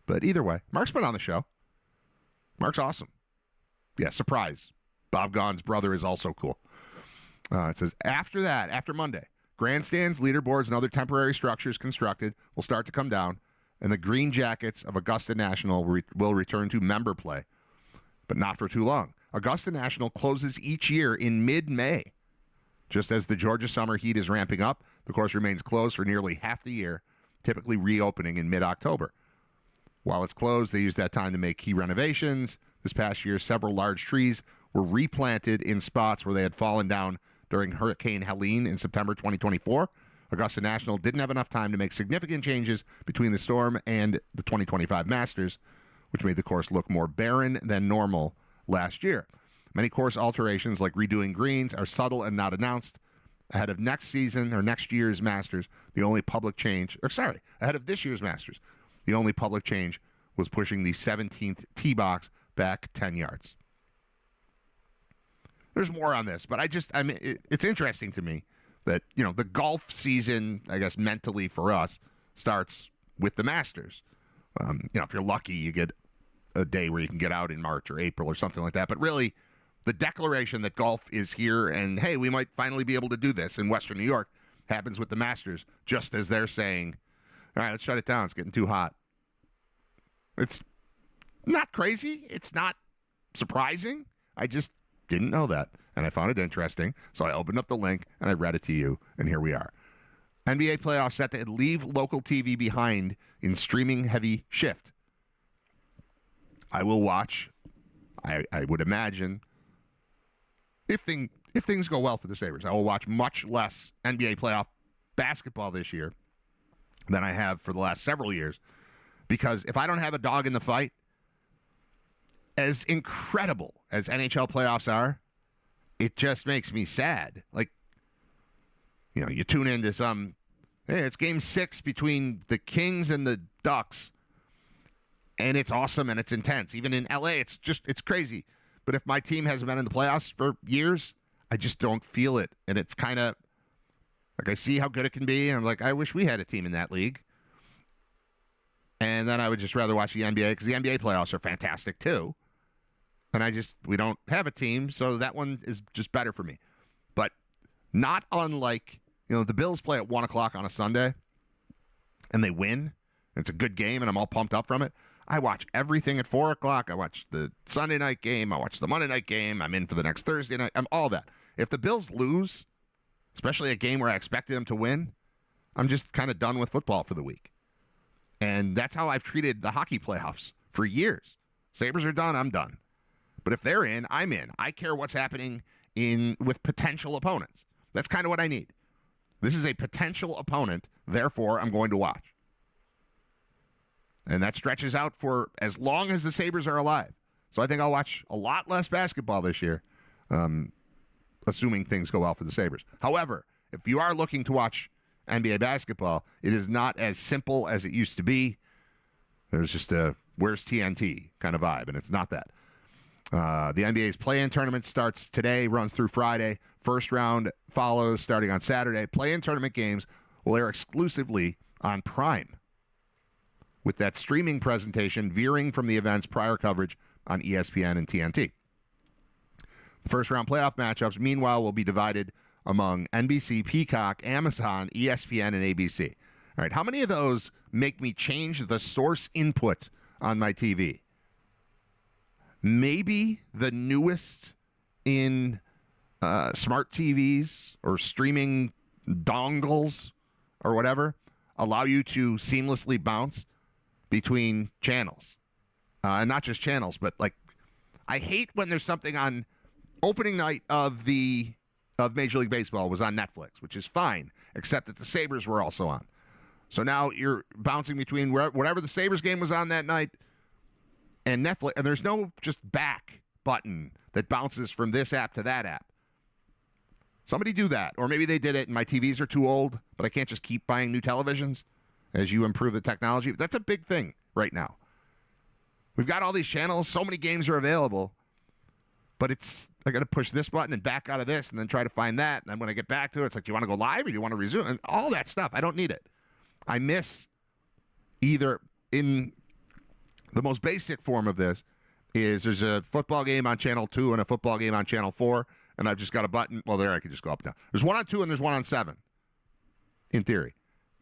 But either way, Mark's been on the show. Mark's awesome. Yeah, surprise. Bob Gahn's brother is also cool. It says, after Monday, grandstands, leaderboards, and other temporary structures constructed will start to come down, and the Green Jackets of Augusta National will return to member play, but not for too long. Augusta National closes each year in mid-May. Just as the Georgia summer heat is ramping up, the course remains closed for nearly half the year, typically reopening in mid-October. While it's closed, they use that time to make key renovations. This past year, several large trees were replanted in spots where they had fallen down during Hurricane Helene in September 2024. Augusta National didn't have enough time to make significant changes between the storm and the 2025 Masters, which made the course look more barren than normal last year. Many course alterations, like redoing greens, are subtle and not announced. Ahead of next year's Masters, ahead of this year's Masters, the only public change was pushing the 17th tee box back 10 yards. There's more on this, but it's interesting to me that, the golf season, I guess mentally for us, starts with the Masters. If you're lucky, you get a day where you can get out in March or April or something like that. But really, the declaration that golf is here and, hey, we might finally be able to do this in Western New York happens with the Masters, just as they're saying, all right, let's shut it down. It's getting too hot. It's not crazy. It's not surprising. I just didn't know that, and I found it interesting. So I opened up the link, and I read it to you, and here we are. NBA playoffs set to leave local TV behind in streaming-heavy shift. I will watch, I would imagine, if things go well for the Sabres, I will watch much less NBA playoff basketball this year than I have for the last several years, because if I don't have a dog in the fight, as incredible as NHL playoffs are, it just makes me sad. Like, you tune into hey, it's game 6 between the Kings and the Ducks, And it's awesome and it's intense. Even in LA, it's crazy. But if my team hasn't been in the playoffs for years, I just don't feel it. And it's kind of like I see how good it can be. And I'm like, I wish we had a team in that league. And then I would just rather watch the NBA because the NBA playoffs are fantastic too. And we don't have a team, so that one is just better for me. But not unlike, the Bills play at 1 o'clock on a Sunday and they win. It's a good game and I'm all pumped up from it. I watch everything at 4 o'clock. I watch the Sunday night game. I watch the Monday night game. I'm in for the next Thursday night. I'm all that. If the Bills lose, especially a game where I expected them to win, I'm just kind of done with football for the week. And that's how I've treated the hockey playoffs for years. Sabres are done, I'm done. But if they're in, I'm in. I care what's happening with potential opponents. That's kind of what I need. This is a potential opponent, therefore I'm going to watch. And that stretches out for as long as the Sabres are alive. So I think I'll watch a lot less basketball this year, assuming things go well for the Sabres. However, if you are looking to watch NBA basketball, it is not as simple as it used to be. There's just a where's TNT kind of vibe, and it's not that. The NBA's play-in tournament starts today, runs through Friday. First round follows starting on Saturday. Play-in tournament games will air exclusively on Prime, with that streaming presentation veering from the event's prior coverage on ESPN and TNT. The first-round playoff matchups, meanwhile, will be divided among NBC, Peacock, Amazon, ESPN, and ABC. All right, how many of those make me change the source input on my TV? Maybe the newest in smart TVs or streaming dongles or whatever allow you to seamlessly bounce between channels. And not just channels, but I hate when there's something on opening night of Major League Baseball was on Netflix, which is fine, except that the Sabres were also on. So now you're bouncing between whatever the Sabres game was on that night and Netflix, and there's no just back button that bounces from this app to that app. Somebody do that. Or maybe they did it and my TVs are too old, but I can't just keep buying new televisions as you improve the technology. That's a big thing right now. We've got all these channels. So many games are available. But I got to push this button and back out of this and then try to find that. And then when I get back to it, it's like, do you want to go live or do you want to resume? And all that stuff. I don't need it. I miss either in the most basic form of this is there's a football game on Channel 2 and a football game on Channel 4. And I've just got a button. Well, there I can just go up and down. There's one on 2 and there's one on 7 in theory.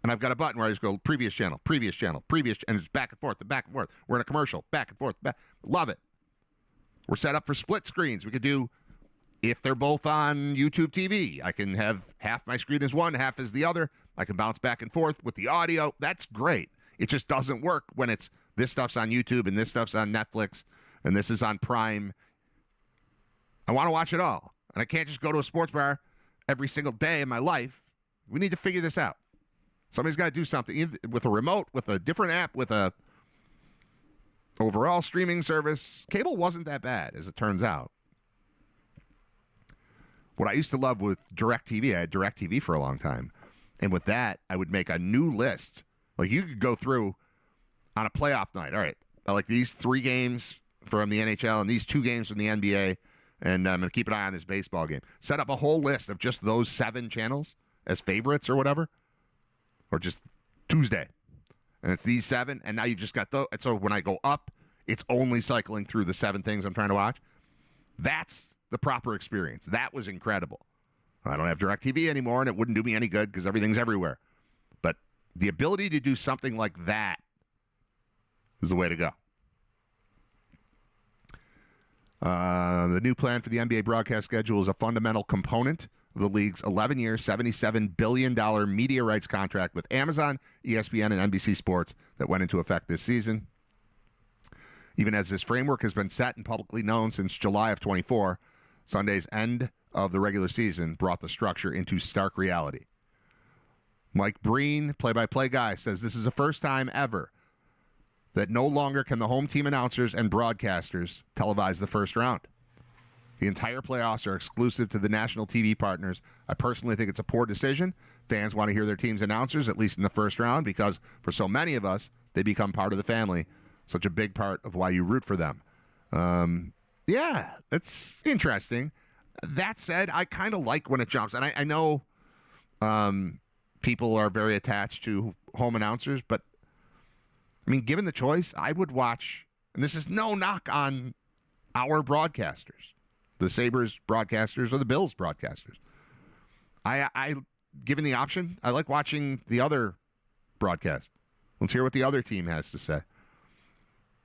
And I've got a button where I just go previous channel, and it's back and forth, back and forth. We're in a commercial, back and forth, back. Love it. We're set up for split screens. We could do, if they're both on YouTube TV, I can have half my screen is one, half is the other. I can bounce back and forth with the audio. That's great. It just doesn't work when it's this stuff's on YouTube and this stuff's on Netflix and this is on Prime. I want to watch it all. And I can't just go to a sports bar every single day in my life. We need to figure this out. Somebody's got to do something either with a remote, with a different app, with a overall streaming service. Cable wasn't that bad, as it turns out. What I used to love with DirecTV, I had DirecTV for a long time. And with that, I would make a new list. Like you could go through on a playoff night. All right, I like these 3 games from the NHL and these 2 games from the NBA. And I'm going to keep an eye on this baseball game. Set up a whole list of just those 7 channels as favorites or whatever. Or just Tuesday. And it's these 7. And now you've just got those. So when I go up, it's only cycling through the 7 things I'm trying to watch. That's the proper experience. That was incredible. I don't have DirecTV anymore, and it wouldn't do me any good because everything's everywhere. But the ability to do something like that is the way to go. The new plan for the NBA broadcast schedule is a fundamental component of the league's 11-year, $77 billion media rights contract with Amazon, ESPN, and NBC Sports that went into effect this season. Even as this framework has been set and publicly known since July of 24, Sunday's end of the regular season brought the structure into stark reality. Mike Breen, play-by-play guy, says this is the first time ever that no longer can the home team announcers and broadcasters televise the first round. The entire playoffs are exclusive to the national TV partners. I personally think it's a poor decision. Fans want to hear their team's announcers, at least in the first round, because for so many of us, they become part of the family. such a big part of why you root for them. Yeah, that's interesting. That said, I kind of like when it jumps. And I know people are very attached to home announcers, but, I mean, given the choice, I would watch, and this is no knock on our broadcasters, the Sabres broadcasters or the Bills broadcasters. I given the option, I like watching the other broadcast. Let's hear what the other team has to say.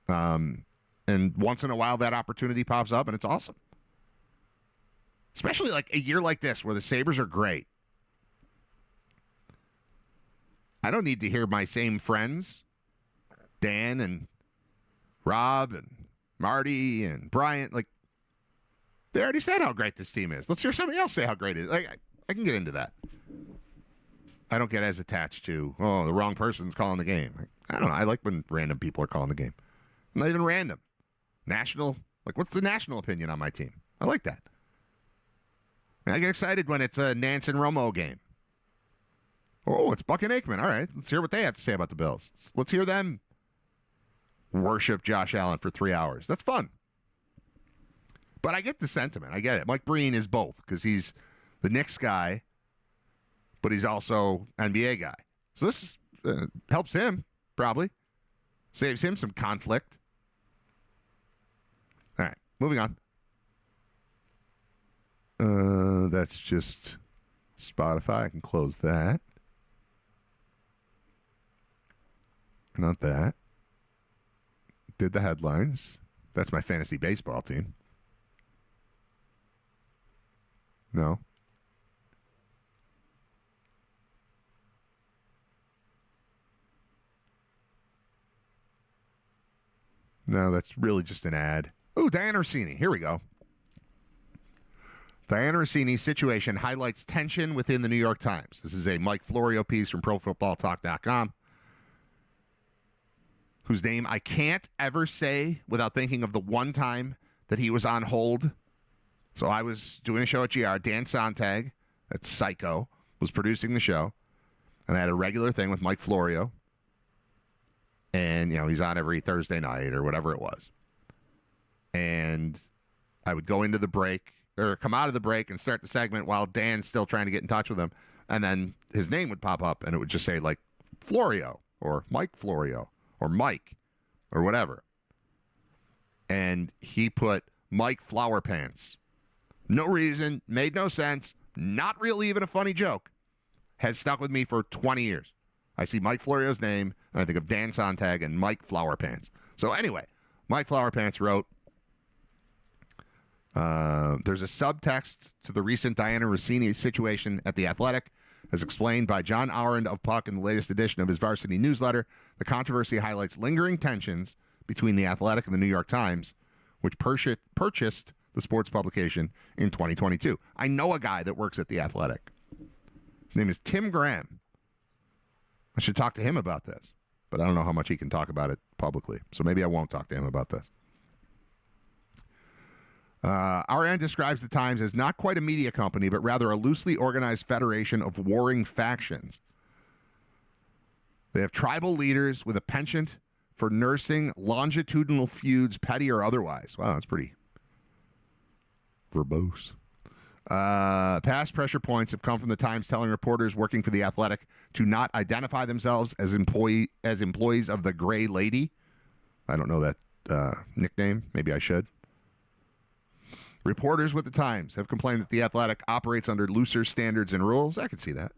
And once in a while, that opportunity pops up, and it's awesome. Especially like a year like this where the Sabres are great. I don't need to hear my same friends, Dan and Rob and Marty and Bryant. Like, they already said how great this team is. Let's hear somebody else say how great it is. Like, I can get into that. I don't get as attached to, the wrong person's calling the game. Like, I don't know. I like when random people are calling the game. Not even random. National. Like, what's the national opinion on my team? I like that. I get excited when it's a Nance and Romo game. Oh, it's Buck and Aikman. All right, let's hear what they have to say about the Bills. Let's hear them worship Josh Allen for 3 hours. That's fun. But I get the sentiment. I get it. Mike Breen is both because he's the Knicks guy, but he's also NBA guy. So this helps him, probably. Saves him some conflict. All right, moving on. That's just Spotify. I can close that. Not that. Did the headlines. That's my fantasy baseball team. No. No, that's really just an ad. Oh, Diana Rossini. Here we go. Diana Rossini's situation highlights tension within the New York Times. This is a Mike Florio piece from ProFootballTalk.com, whose name I can't ever say without thinking of the one time that he was on hold. So I was doing a show at GR. Dan Sontag, that's Psycho, was producing the show. And I had a regular thing with Mike Florio. And, he's on every Thursday night or whatever it was. And I would go into the break, or come out of the break and start the segment while Dan's still trying to get in touch with him. And then his name would pop up, and it would just say, like, Florio, or Mike Florio, or Mike, or whatever. And he put Mike Flower Pants. No reason, made no sense, not really even a funny joke. Has stuck with me for 20 years. I see Mike Florio's name, and I think of Dan Sontag and Mike Flower Pants. So anyway, Mike Flower Pants wrote, there's a subtext to the recent Diana Rossini situation at The Athletic. As explained by John Arend of Puck in the latest edition of his Varsity newsletter, the controversy highlights lingering tensions between The Athletic and the New York Times, which purchased the sports publication in 2022. I know a guy that works at The Athletic. His name is Tim Graham. I should talk to him about this, but I don't know how much he can talk about it publicly, so maybe I won't talk to him about this. RN describes the Times as not quite a media company, but rather a loosely organized federation of warring factions. They have tribal leaders with a penchant for nursing longitudinal feuds, petty or otherwise. Wow, that's pretty verbose. Past pressure points have come from the Times telling reporters working for The Athletic to not identify themselves as employees of the Gray Lady. I don't know that nickname. Maybe I should. Reporters with the Times have complained that The Athletic operates under looser standards and rules. I can see that.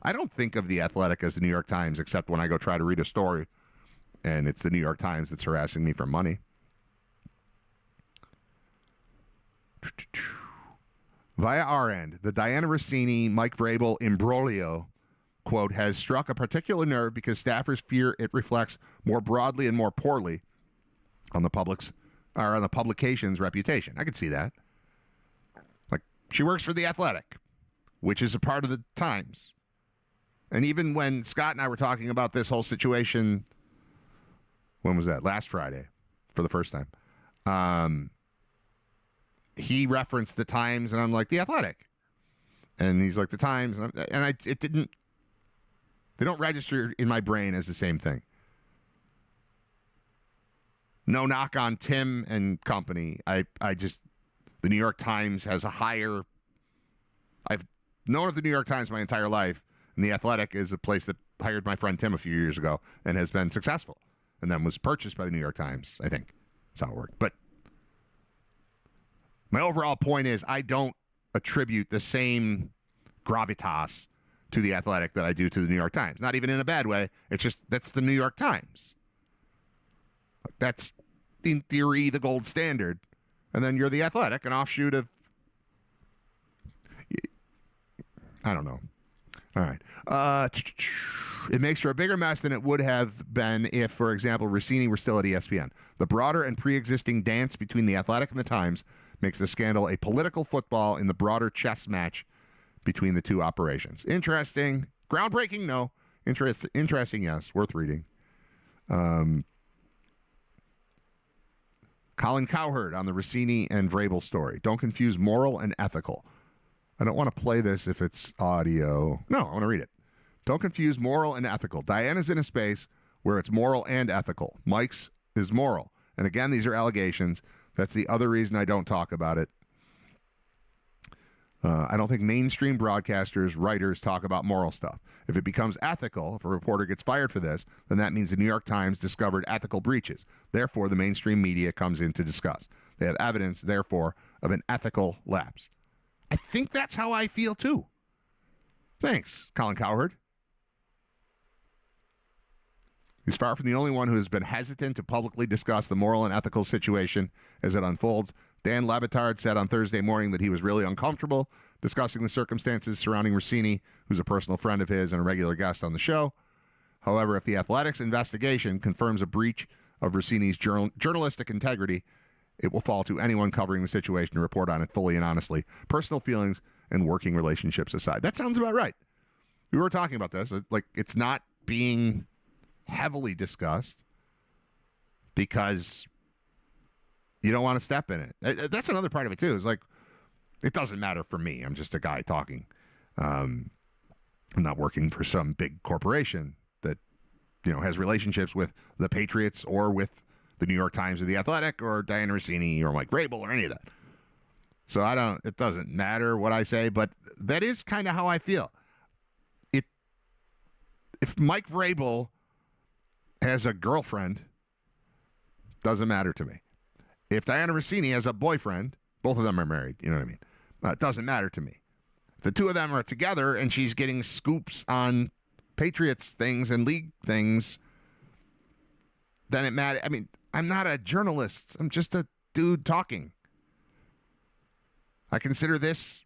I don't think of The Athletic as the New York Times except when I go try to read a story and it's the New York Times that's harassing me for money. Via our end, the Diana Rossini, Mike Vrabel imbroglio, quote, has struck a particular nerve because staffers fear it reflects more broadly and more poorly on the publication's reputation. I can see that. Like, she works for The Athletic, which is a part of the Times. And even when Scott and I were talking about this whole situation, when was that? Last Friday, for the first time. He referenced the Times, and I'm like, The Athletic. And he's like, the Times. They don't register in my brain as the same thing. no knock on Tim and company. I just, the New York Times has a higher, I've known of the New York Times my entire life, and The Athletic is a place that hired my friend Tim a few years ago and has been successful, and then was purchased by the New York Times, I think. That's how it worked. But my overall point is I don't attribute the same gravitas to The Athletic that I do to the New York Times. Not even in a bad way. It's just, that's the New York Times. That's, in theory, the gold standard. And then you're The Athletic, an offshoot of, I don't know. All right. It makes for a bigger mess than it would have been if, for example, Rossini were still at ESPN. The broader and pre-existing dance between The Athletic and The Times makes the scandal a political football in the broader chess match between the two operations. Interesting. Groundbreaking? No. Interesting, yes. Worth reading. Colin Cowherd on the Rossini and Vrabel story. Don't confuse moral and ethical. I don't want to play this if it's audio. No, I want to read it. Don't confuse moral and ethical. Diana's in a space where it's moral and ethical. Mike's is moral. And again, these are allegations. That's the other reason I don't talk about it. I don't think mainstream broadcasters, writers talk about moral stuff. If it becomes ethical, if a reporter gets fired for this, then that means the New York Times discovered ethical breaches. Therefore, the mainstream media comes in to discuss. They have evidence, therefore, of an ethical lapse. I think that's how I feel, too. Thanks, Colin Cowherd. He's far from the only one who has been hesitant to publicly discuss the moral and ethical situation as it unfolds. Dan Lebitard said on Thursday morning that he was really uncomfortable discussing the circumstances surrounding Rossini, who's a personal friend of his and a regular guest on the show. However, if the Athletics investigation confirms a breach of Rossini's journalistic integrity, it will fall to anyone covering the situation to report on it fully and honestly, personal feelings and working relationships aside. That sounds about right. We were talking about this. Like, it's not being heavily discussed because you don't want to step in it. That's another part of it, too. It's like, it doesn't matter for me. I'm just a guy talking. I'm not working for some big corporation that, has relationships with the Patriots or with the New York Times or The Athletic or Diana Rossini or Mike Vrabel or any of that. So it doesn't matter what I say, but that is kind of how I feel. If Mike Vrabel has a girlfriend, doesn't matter to me. If Diana Rossini has a boyfriend, both of them are married, you know what I mean? It doesn't matter to me. If the two of them are together and she's getting scoops on Patriots things and league things, then it matters. I mean, I'm not a journalist. I'm just a dude talking. I consider this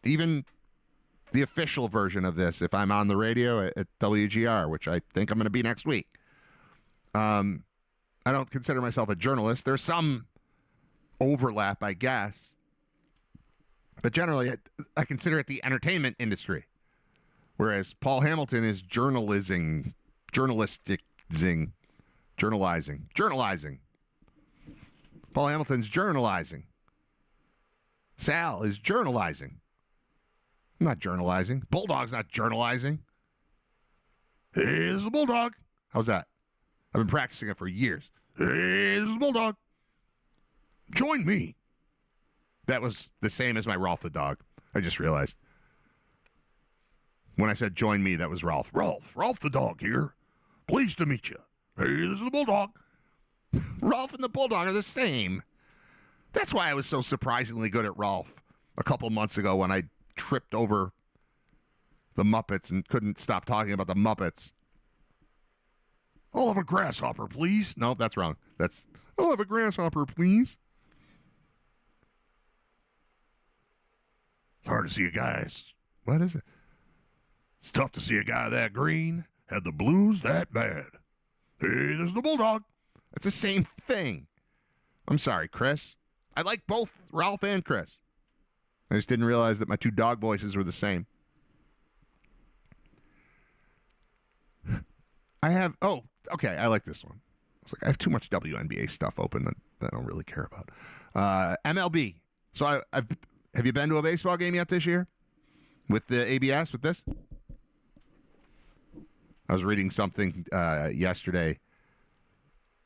even the official version of this if I'm on the radio at WGR, which I think I'm going to be next week. I don't consider myself a journalist. There's some overlap, I guess. But generally, I consider it the entertainment industry. Whereas Paul Hamilton is journalizing. Paul Hamilton's journalizing. Sal is journalizing. I'm not journalizing. Bulldog's not journalizing. Hey, this is a Bulldog. How's that? I've been practicing it for years. Hey, this is a Bulldog. Join me. That was the same as my Rolf the dog. I just realized. When I said join me, that was Rolf. Rolf the dog here. Pleased to meet you. Hey, this is the Bulldog. Rolf and the Bulldog are the same. That's why I was so surprisingly good at Rolf a couple months ago when I tripped over the Muppets and couldn't stop talking about the Muppets. I'll have a grasshopper, please. No, that's wrong. I'll have a grasshopper, please. It's hard to see a guy. What is it? It's tough to see a guy that green had the blues that bad. Hey, this is the Bulldog. It's the same thing. I'm sorry, Chris. I like both Ralph and Chris. I just didn't realize that my two dog voices were the same. Okay, I like this one. It's like I have too much WNBA stuff open that I don't really care about. MLB. So have you been to a baseball game yet this year? With the ABS, with this? I was reading something yesterday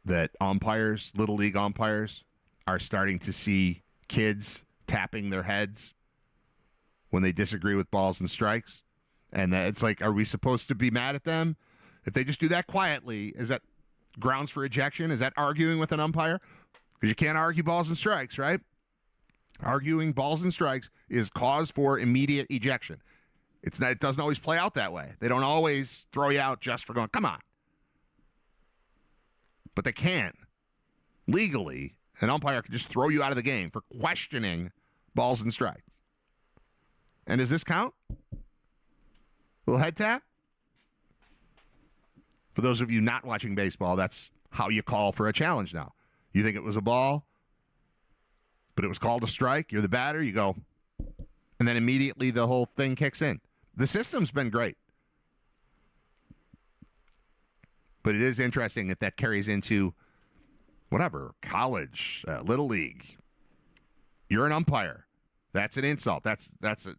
that umpires, Little League umpires, are starting to see kids tapping their heads when they disagree with balls and strikes. And that it's like, are we supposed to be mad at them? If they just do that quietly, is that grounds for ejection? Is that arguing with an umpire? Because you can't argue balls and strikes, right? Arguing balls and strikes is cause for immediate ejection. It's not, it doesn't always play out that way. They don't always throw you out just for going, come on. But they can. Legally, an umpire can just throw you out of the game for questioning balls and strikes. And does this count? Little head tap? For those of you not watching baseball, that's how you call for a challenge now. You think it was a ball, but it was called a strike. You're the batter. You go, and then immediately the whole thing kicks in. The system's been great. But it is interesting if that carries into whatever, college, Little League. You're an umpire. That's an insult. That's a...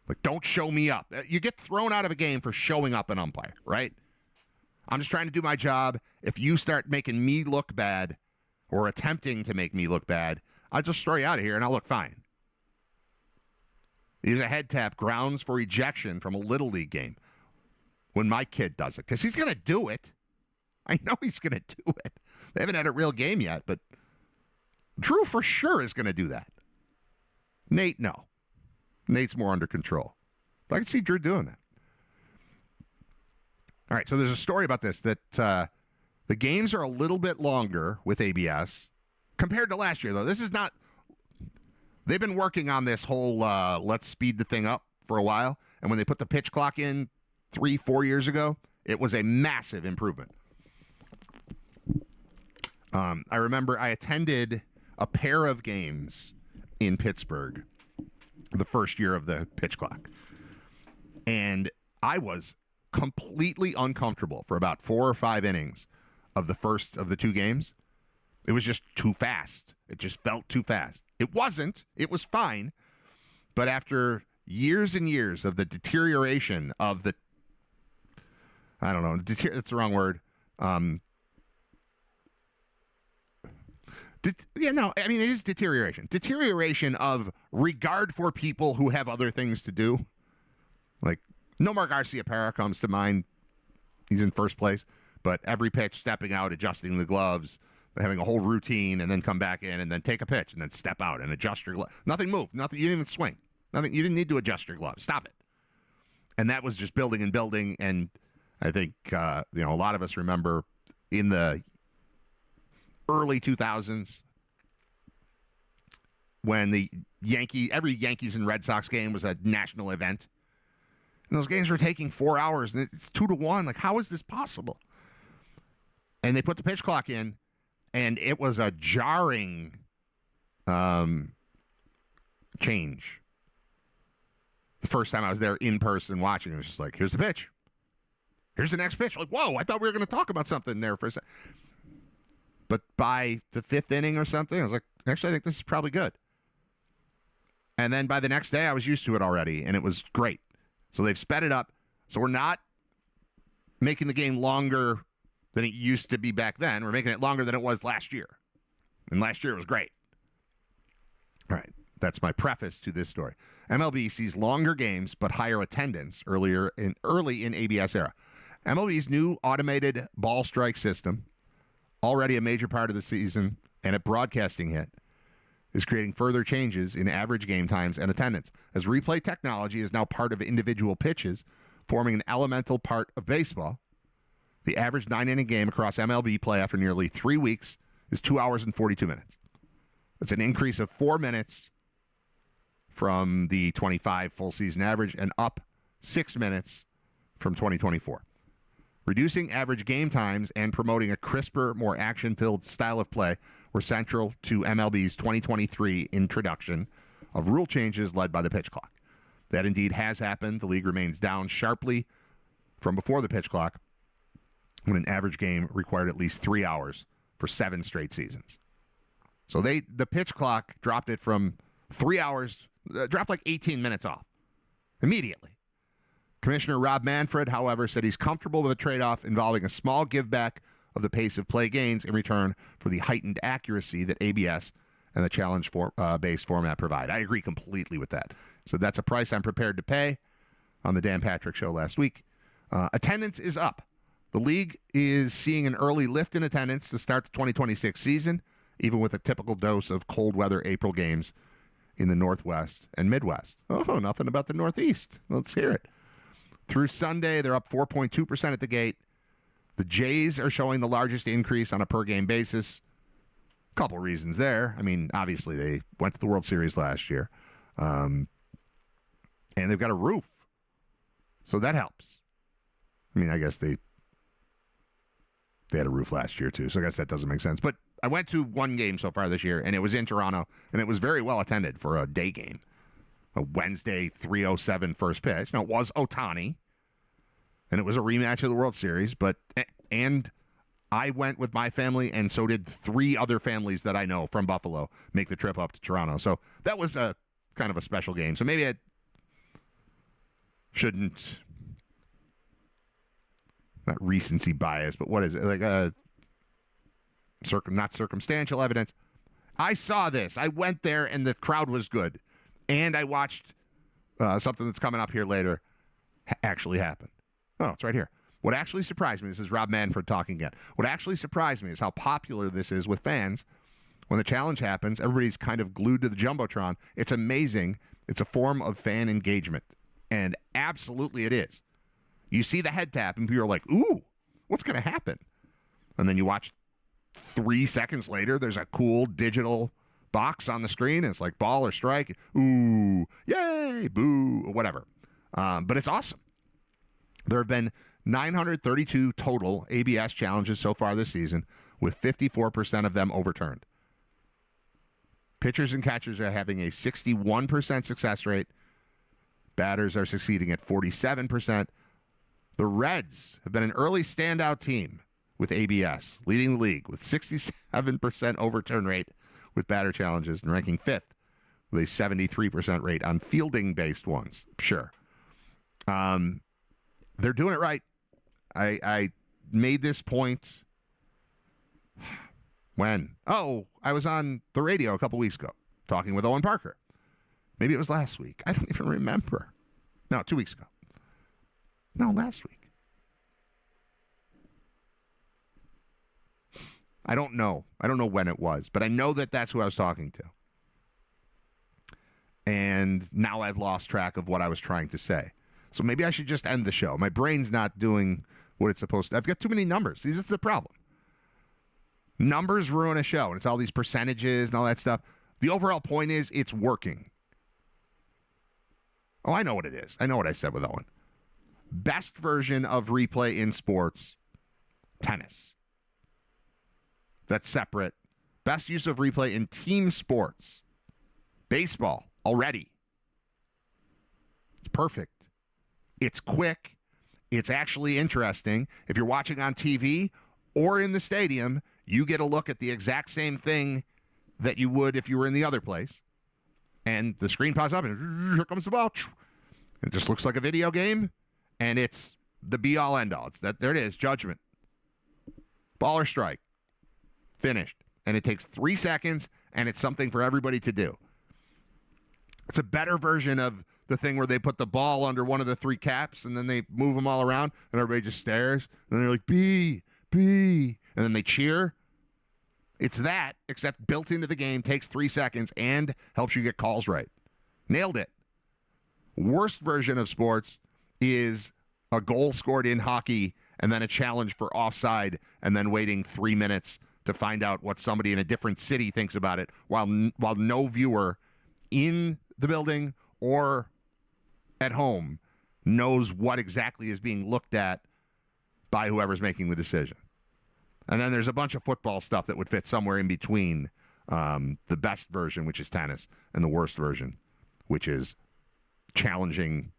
Like, don't show me up. You get thrown out of a game for showing up an umpire, right? I'm just trying to do my job. If you start making me look bad or attempting to make me look bad, I'll just throw you out of here and I'll look fine. These are head tap grounds for ejection from a Little League game when my kid does it. Because he's going to do it. I know he's going to do it. They haven't had a real game yet, but Drew for sure is going to do that. Nate, no. Nate's more under control. But I can see Drew doing that. All right, so there's a story about this, that the games are a little bit longer with ABS compared to last year, though. This is not... They've been working on this whole let's speed the thing up for a while. And when they put the pitch clock in 3-4 years ago, it was a massive improvement. I remember I attended a pair of games in Pittsburgh the first year of the pitch clock. And I was completely uncomfortable for about 4 or 5 innings of the first of the 2 games. It was just too fast. It just felt too fast. It wasn't. It was fine. But after years and years of the deterioration of the, I don't know, that's the wrong word. It is deterioration. Deterioration of regard for people who have other things to do. Like, Nomar Garciaparra comes to mind. He's in first place. But every pitch, stepping out, adjusting the gloves, having a whole routine, and then come back in, and then take a pitch, and then step out and adjust your gloves. Nothing moved. Nothing. You didn't even swing. Nothing. You didn't need to adjust your gloves. Stop it. And that was just building and building. And I think a lot of us remember in the early 2000s when every Yankees and Red Sox game was a national event. And those games were taking 4 hours, and it's 2-1. Like, how is this possible? And they put the pitch clock in, and it was a jarring change. The first time I was there in person watching, it was just like, here's the pitch. Here's the next pitch. Like, whoa, I thought we were going to talk about something there for a second. But by the 5th inning or something, I was like, actually, I think this is probably good. And then by the next day, I was used to it already, and it was great. So they've sped it up. So we're not making the game longer than it used to be back then. We're making it longer than it was last year. And last year it was great. All right. That's my preface to this story. MLB sees longer games but higher attendance early in ABS era. MLB's new automated ball strike system, already a major part of the season and a broadcasting hit, is creating further changes in average game times and attendance, as replay technology is now part of individual pitches, forming an elemental part of baseball. The average 9-inning game across MLB play after nearly 3 weeks is 2 hours and 42 minutes. That's an increase of 4 minutes from the 25 full season average and up 6 minutes from 2024. Reducing average game times and promoting a crisper, more action-filled style of play were central to MLB's 2023 introduction of rule changes led by the pitch clock. That indeed has happened. The league remains down sharply from before the pitch clock, when an average game required at least 3 hours for 7 straight seasons. So the pitch clock dropped it from 3 hours, dropped like 18 minutes off immediately. Commissioner Rob Manfred, however, said he's comfortable with a trade-off involving a small give back of the pace of play gains in return for the heightened accuracy that ABS and the challenge-based format provide. I agree completely with that. So that's a price I'm prepared to pay on the Dan Patrick Show last week. Attendance is up. The league is seeing an early lift in attendance to start the 2026 season, even with a typical dose of cold weather April games in the Northwest and Midwest. Oh, nothing about the Northeast. Let's hear it. Through Sunday, they're up 4.2% at the gate. The Jays are showing the largest increase on a per-game basis. A couple reasons there. I mean, obviously, they went to the World Series last year. And they've got a roof. So that helps. I mean, I guess they had a roof last year, too. So I guess that doesn't make sense. But I went to one game so far this year, and it was in Toronto, and it was very well attended for a day game. A Wednesday 3:07 first pitch. Now, it was Ohtani, and it was a rematch of the World Series, and I went with my family, and so did 3 other families that I know from Buffalo make the trip up to Toronto. So that was a kind of a special game. So maybe I shouldn't, not recency bias, but what is it? Like a not circumstantial evidence. I saw this. I went there, and the crowd was good. And I watched something that's coming up here later actually happen. Oh, it's right here. What actually surprised me, this is Rob Manfred talking again. What actually surprised me is how popular this is with fans. When the challenge happens, everybody's kind of glued to the Jumbotron. It's amazing. It's a form of fan engagement. And absolutely it is. You see the head tap, and people are like, ooh, what's going to happen? And then you watch 3 seconds later, there's a cool digital box on the screen, and it's like ball or strike. Ooh, yay, boo, or whatever. But it's awesome. There have been 932 total ABS challenges so far this season, with 54% of them overturned. Pitchers and catchers are having a 61% success rate. Batters are succeeding at 47%. The Reds have been an early standout team with ABS, leading the league with 67% overturn rate with batter challenges and ranking 5th with a 73% rate on fielding-based ones. Sure. They're doing it right. I made this point when? Oh, I was on the radio a couple weeks ago talking with Owen Parker. Maybe it was last week. I don't even remember. No, 2 weeks ago. No, last week. I don't know. I don't know when it was, but I know that that's who I was talking to. And now I've lost track of what I was trying to say. So maybe I should just end the show. My brain's not doing what it's supposed to. I've got too many numbers. See, that's the problem. Numbers ruin a show, and it's all these percentages and all that stuff. The overall point is it's working. Oh, I know what it is. I know what I said with Owen. Best version of replay in sports, tennis. That's separate. Best use of replay in team sports, baseball, already. It's perfect. It's quick. It's actually interesting. If you're watching on TV or in the stadium, you get a look at the exact same thing that you would if you were in the other place. And the screen pops up, and here comes the ball. It just looks like a video game, and it's the be-all, end-all. It's that. There it is, judgment. Ball or strike. Finished. And it takes 3 seconds, and it's something for everybody to do. It's a better version of the thing where they put the ball under one of the 3 caps, and then they move them all around, and everybody just stares, and they're like, B, and then they cheer. It's that, except built into the game, takes 3 seconds, and helps you get calls right. Nailed it. Worst version of sports is a goal scored in hockey, and then a challenge for offside, and then waiting 3 minutes to find out what somebody in a different city thinks about it, while no viewer in the building or at home knows what exactly is being looked at by whoever's making the decision. And then there's a bunch of football stuff that would fit somewhere in between the best version, which is tennis, and the worst version, which is challenging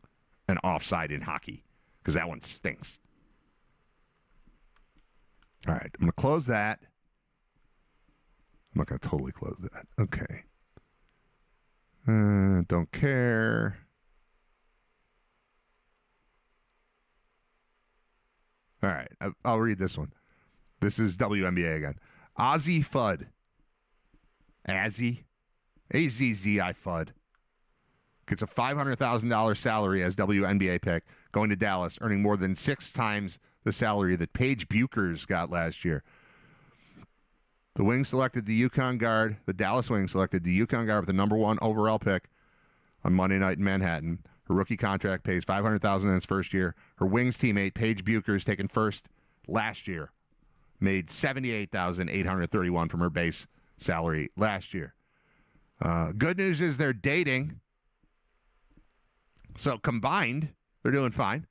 an offside in hockey, because that one stinks. All right, I'm going to close that. I'm not going to totally close that. Okay. Don't care. All right, I'll read this one. This is WNBA again. Ozzy Fudd. Azzy. A-Z-Z-I Fudd. Gets a $500,000 salary as WNBA pick going to Dallas, earning more than 6 times the salary that Paige Buchers got last year. The Wings selected the UConn guard. The Dallas Wings selected the UConn guard with the number 1 overall pick on Monday night in Manhattan. Her rookie contract pays $500,000 in its first year. Her Wings teammate, Paige Buchers, taken first last year, made $78,831 from her base salary last year. Good news is they're dating. So combined, they're doing fine.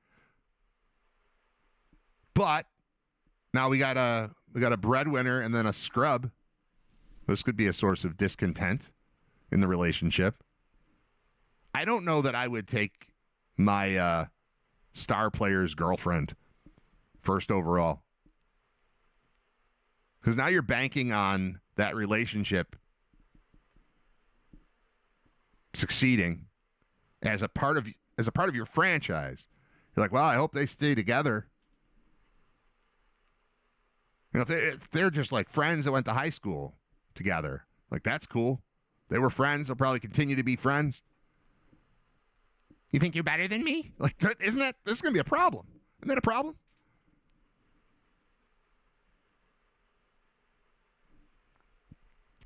But now we got a breadwinner and then a scrub. This could be a source of discontent in the relationship. I don't know that I would take my star player's girlfriend first overall. Because now you're banking on that relationship succeeding as a part of your franchise. You're like, well, I hope they stay together. You know, if they're just like friends that went to high school together, like that's cool. They were friends. They'll probably continue to be friends. You think you're better than me? Like, this is going to be a problem? Isn't that a problem?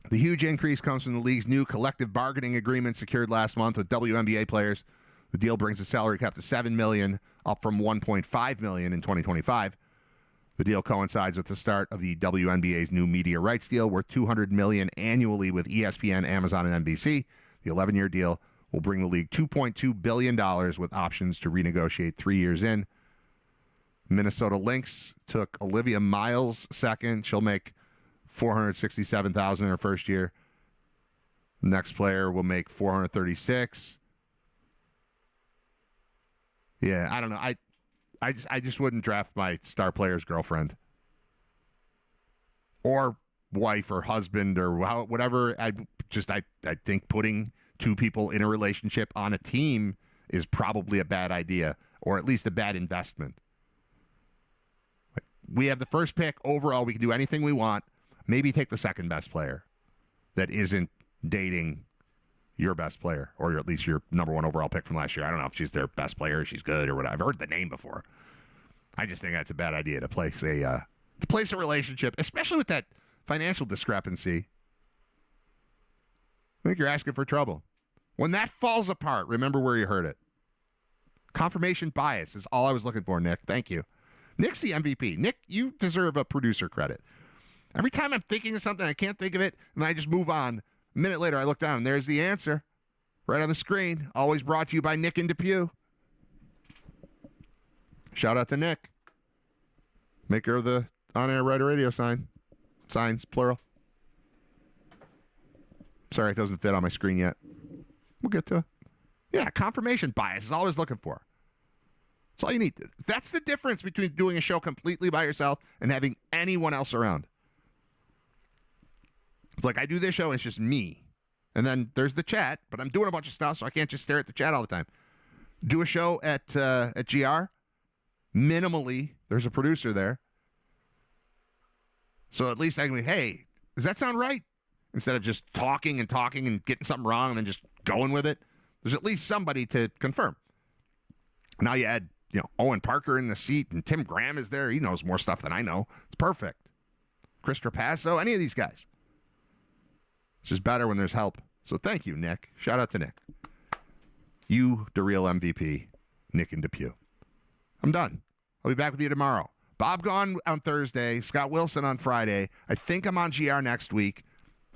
The huge increase comes from the league's new collective bargaining agreement secured last month with WNBA players. The deal brings the salary cap to $7 million, up from $1.5 million in 2025. The deal coincides with the start of the WNBA's new media rights deal, worth $200 million annually with ESPN, Amazon, and NBC. The 11-year deal will bring the league $2.2 billion with options to renegotiate 3 years in. Minnesota Lynx took Olivia Miles second. She'll make $467,000 in her first year. The next player will make $436,000. Yeah, I don't know. I just wouldn't draft my star player's girlfriend or wife or husband or whatever. I think putting 2 people in a relationship on a team is probably a bad idea, or at least a bad investment. Like, we have the first pick overall. We can do anything we want. Maybe take the second best player that isn't dating your best player, or at least your number 1 overall pick from last year. I don't know if she's their best player, she's good, or whatever. I've heard the name before. I just think that's a bad idea to place a relationship, especially with that financial discrepancy. I think you're asking for trouble. When that falls apart, remember where you heard it. Confirmation bias is all I was looking for, Nick. Thank you. Nick's the MVP. Nick, you deserve a producer credit. Every time I'm thinking of something, I can't think of it, and I just move on. A minute later, I look down, and there's the answer right on the screen. Always brought to you by Nick and Depew. Shout out to Nick, maker of the on-air Riter Radio signs, plural. Sorry, it doesn't fit on my screen yet. We'll get to it. Yeah, confirmation bias is all I was looking for. That's all you need. That's the difference between doing a show completely by yourself and having anyone else around. It's like I do this show and it's just me. And then there's the chat, but I'm doing a bunch of stuff, so I can't just stare at the chat all the time. Do a show at GR. Minimally, there's a producer there. So at least I can be, hey, does that sound right? Instead of just talking and getting something wrong and then just going with it. There's at least somebody to confirm. Now you add, Owen Parker in the seat, and Tim Graham is there. He knows more stuff than I know. It's perfect. Chris Trapasso, any of these guys. It's just better when there's help. So thank you, Nick. Shout out to Nick. You, the real MVP, Nick and Depew. I'm done. I'll be back with you tomorrow. Bob gone on Thursday. Scott Wilson on Friday. I think I'm on GR next week.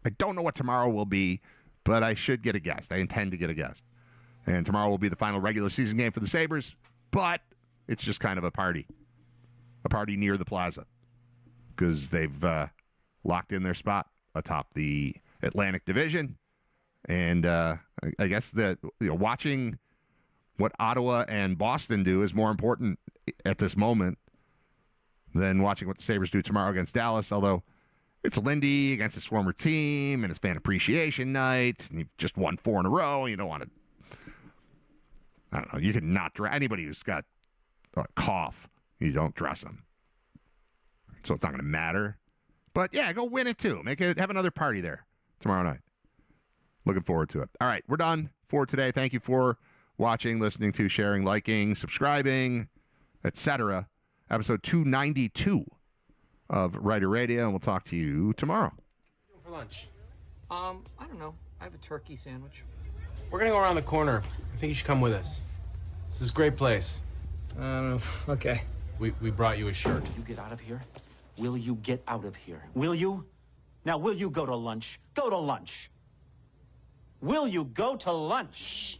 I don't know what tomorrow will be, but I should get a guest. I intend to get a guest. And tomorrow will be the final regular season game for the Sabres, but it's just kind of a party near the plaza because they've locked in their spot atop the Atlantic Division. And I guess that watching what Ottawa and Boston do is more important at this moment than watching what the Sabres do tomorrow against Dallas, although it's Lindy against his former team, and it's fan appreciation night, and you've just won 4 in a row, and you don't want to, I don't know, you can not dress anybody who's got a cough, you don't dress them. so it's not going to matter. But yeah, go win it too. Have another party there tomorrow night. Looking forward to it. All right, we're done for today. Thank you for watching, listening to, sharing, liking, subscribing, etc. Episode 292 of Riter Radio, and we'll talk to you tomorrow. What are you doing for lunch? I don't know. I have a turkey sandwich. We're gonna go around the corner. I think you should come with us. This is a great place. Okay. We brought you a shirt. You get out of here? Will you get out of here? Will you? Now, will you go to lunch? Go to lunch. Will you go to lunch?